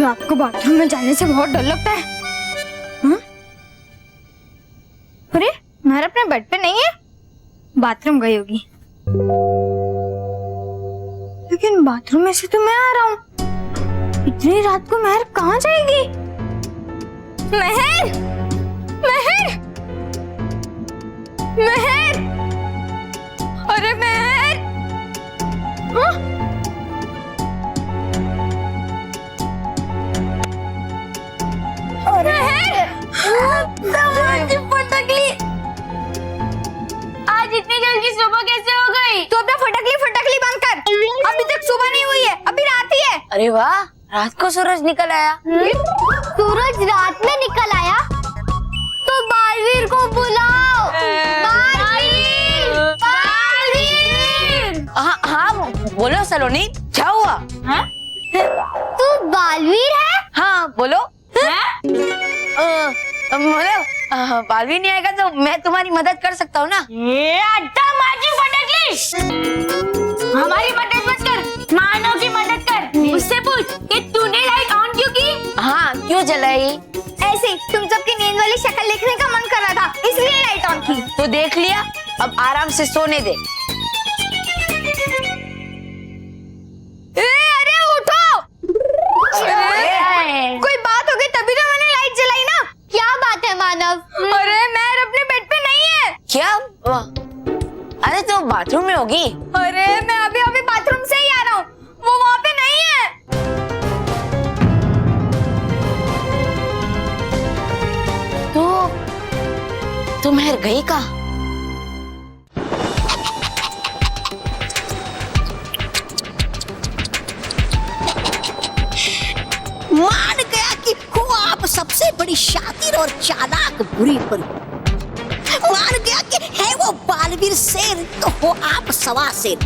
आपको बाथरूम में जाने से बहुत डर लगता है? हाँ? अरे मेहर अपने बेड पे नहीं है, बाथरूम गई होगी। लेकिन बाथरूम में से तो मैं आ रहा हूँ, इतनी रात को मेहर कहाँ जाएगी? मेहर, मेहर, मेहर, अरे मेहर, हाँ? आज इतनी जल्दी सुबह कैसे हो गई? तो अपना फटकली बंद कर, अभी तक सुबह नहीं हुई है, अभी रात ही है। अरे वाह, रात को सूरज निकल आया। सूरज रात में निकल आया तो बालवीर को बुलाओ। बालवीर, बालवीर। हाँ बोलो सलोनी, क्या हुआ? हाँ? तू बालवीर है? हाँ बोलो। बालवीर नहीं आएगा तो मैं तुम्हारी मदद कर सकता हूँ ना। हमारी मदद मत कर, मानव की मदद कर। उससे पूछ कि तूने लाइट ऑन क्यों की? हाँ क्यों जलाई? ऐसे तुम सबकी नींद वाली शक्ल देखने का मन कर रहा था, इसलिए लाइट ऑन की। तो देख लिया, अब आराम से सोने दे। अरे उठो! कोई बात हो गई तभी तो मैंने लाइट जलाई ना। क्या बात है मानव? अरे मेहर अपने बेड पे नहीं है। क्या? अरे तो बाथरूम में होगी। अरे मैं अभी बाथरूम से ही आ रहा हूँ, वो वहाँ पे नहीं है। तो मेहर गई कहाँ? मान गया कि हो आप सबसे बड़ी शातिर और चालाक बुरी परी। मान गया कि है वो बालवीर शेर तो हो आप सवा शेर।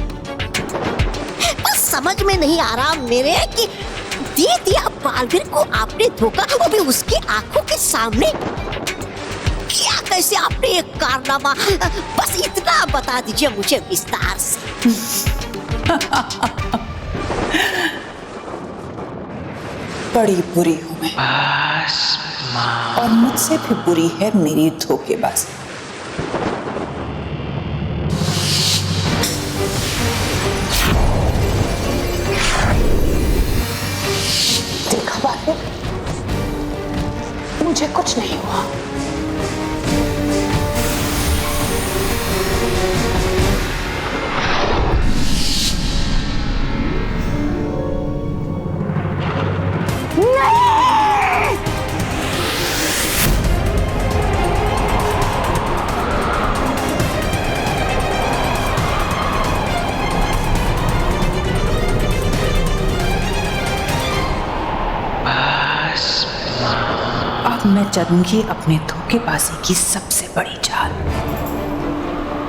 बस समझ में नहीं आ रहा मेरे कि दे दिया बालवीर को आपने धोखा, वो भी उसकी आंखों के सामने। क्या कैसे आपने एक कारनामा, बस इतना बता दीजिए मुझे विस्तार से। बड़ी बुरी हूं मैं, और मुझसे भी बुरी है मेरी धोखेबाजी। देखा बात, मुझे कुछ नहीं हुआ। अब मैं चलूंगी अपने धोखेबाजी की सबसे बड़ी चाल,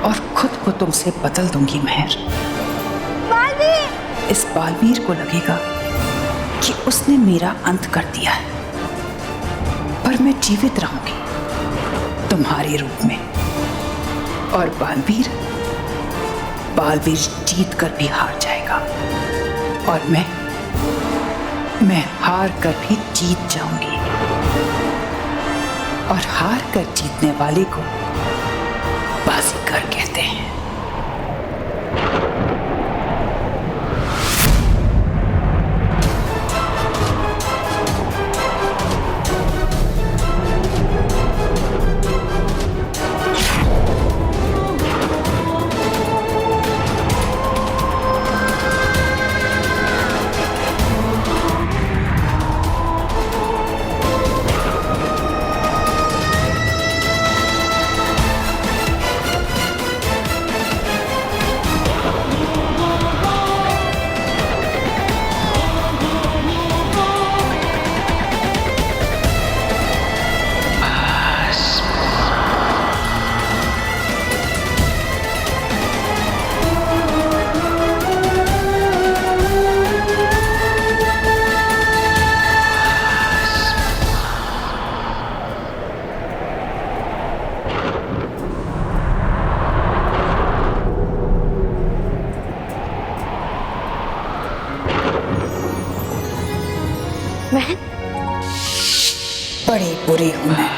और खुद को तुमसे बदल दूंगी मेहर। इस बालवीर को लगेगा कि उसने मेरा अंत कर दिया है, पर मैं जीवित रहूंगी तुम्हारे रूप में, और बालवीर जीत कर भी हार जाएगा और मैं हार कर भी जीत जाऊंगी। और हार कर जीतने वाले को बाजीगर कहते हैं। बड़ी बुरी हूं मैं।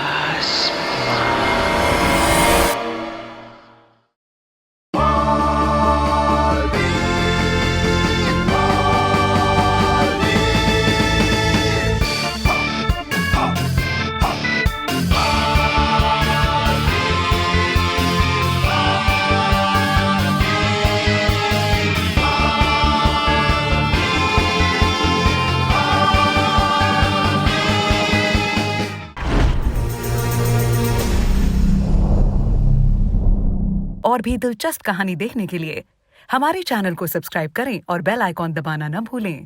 और भी दिलचस्प कहानी देखने के लिए हमारे चैनल को सब्सक्राइब करें और बेल आइकॉन दबाना न भूलें।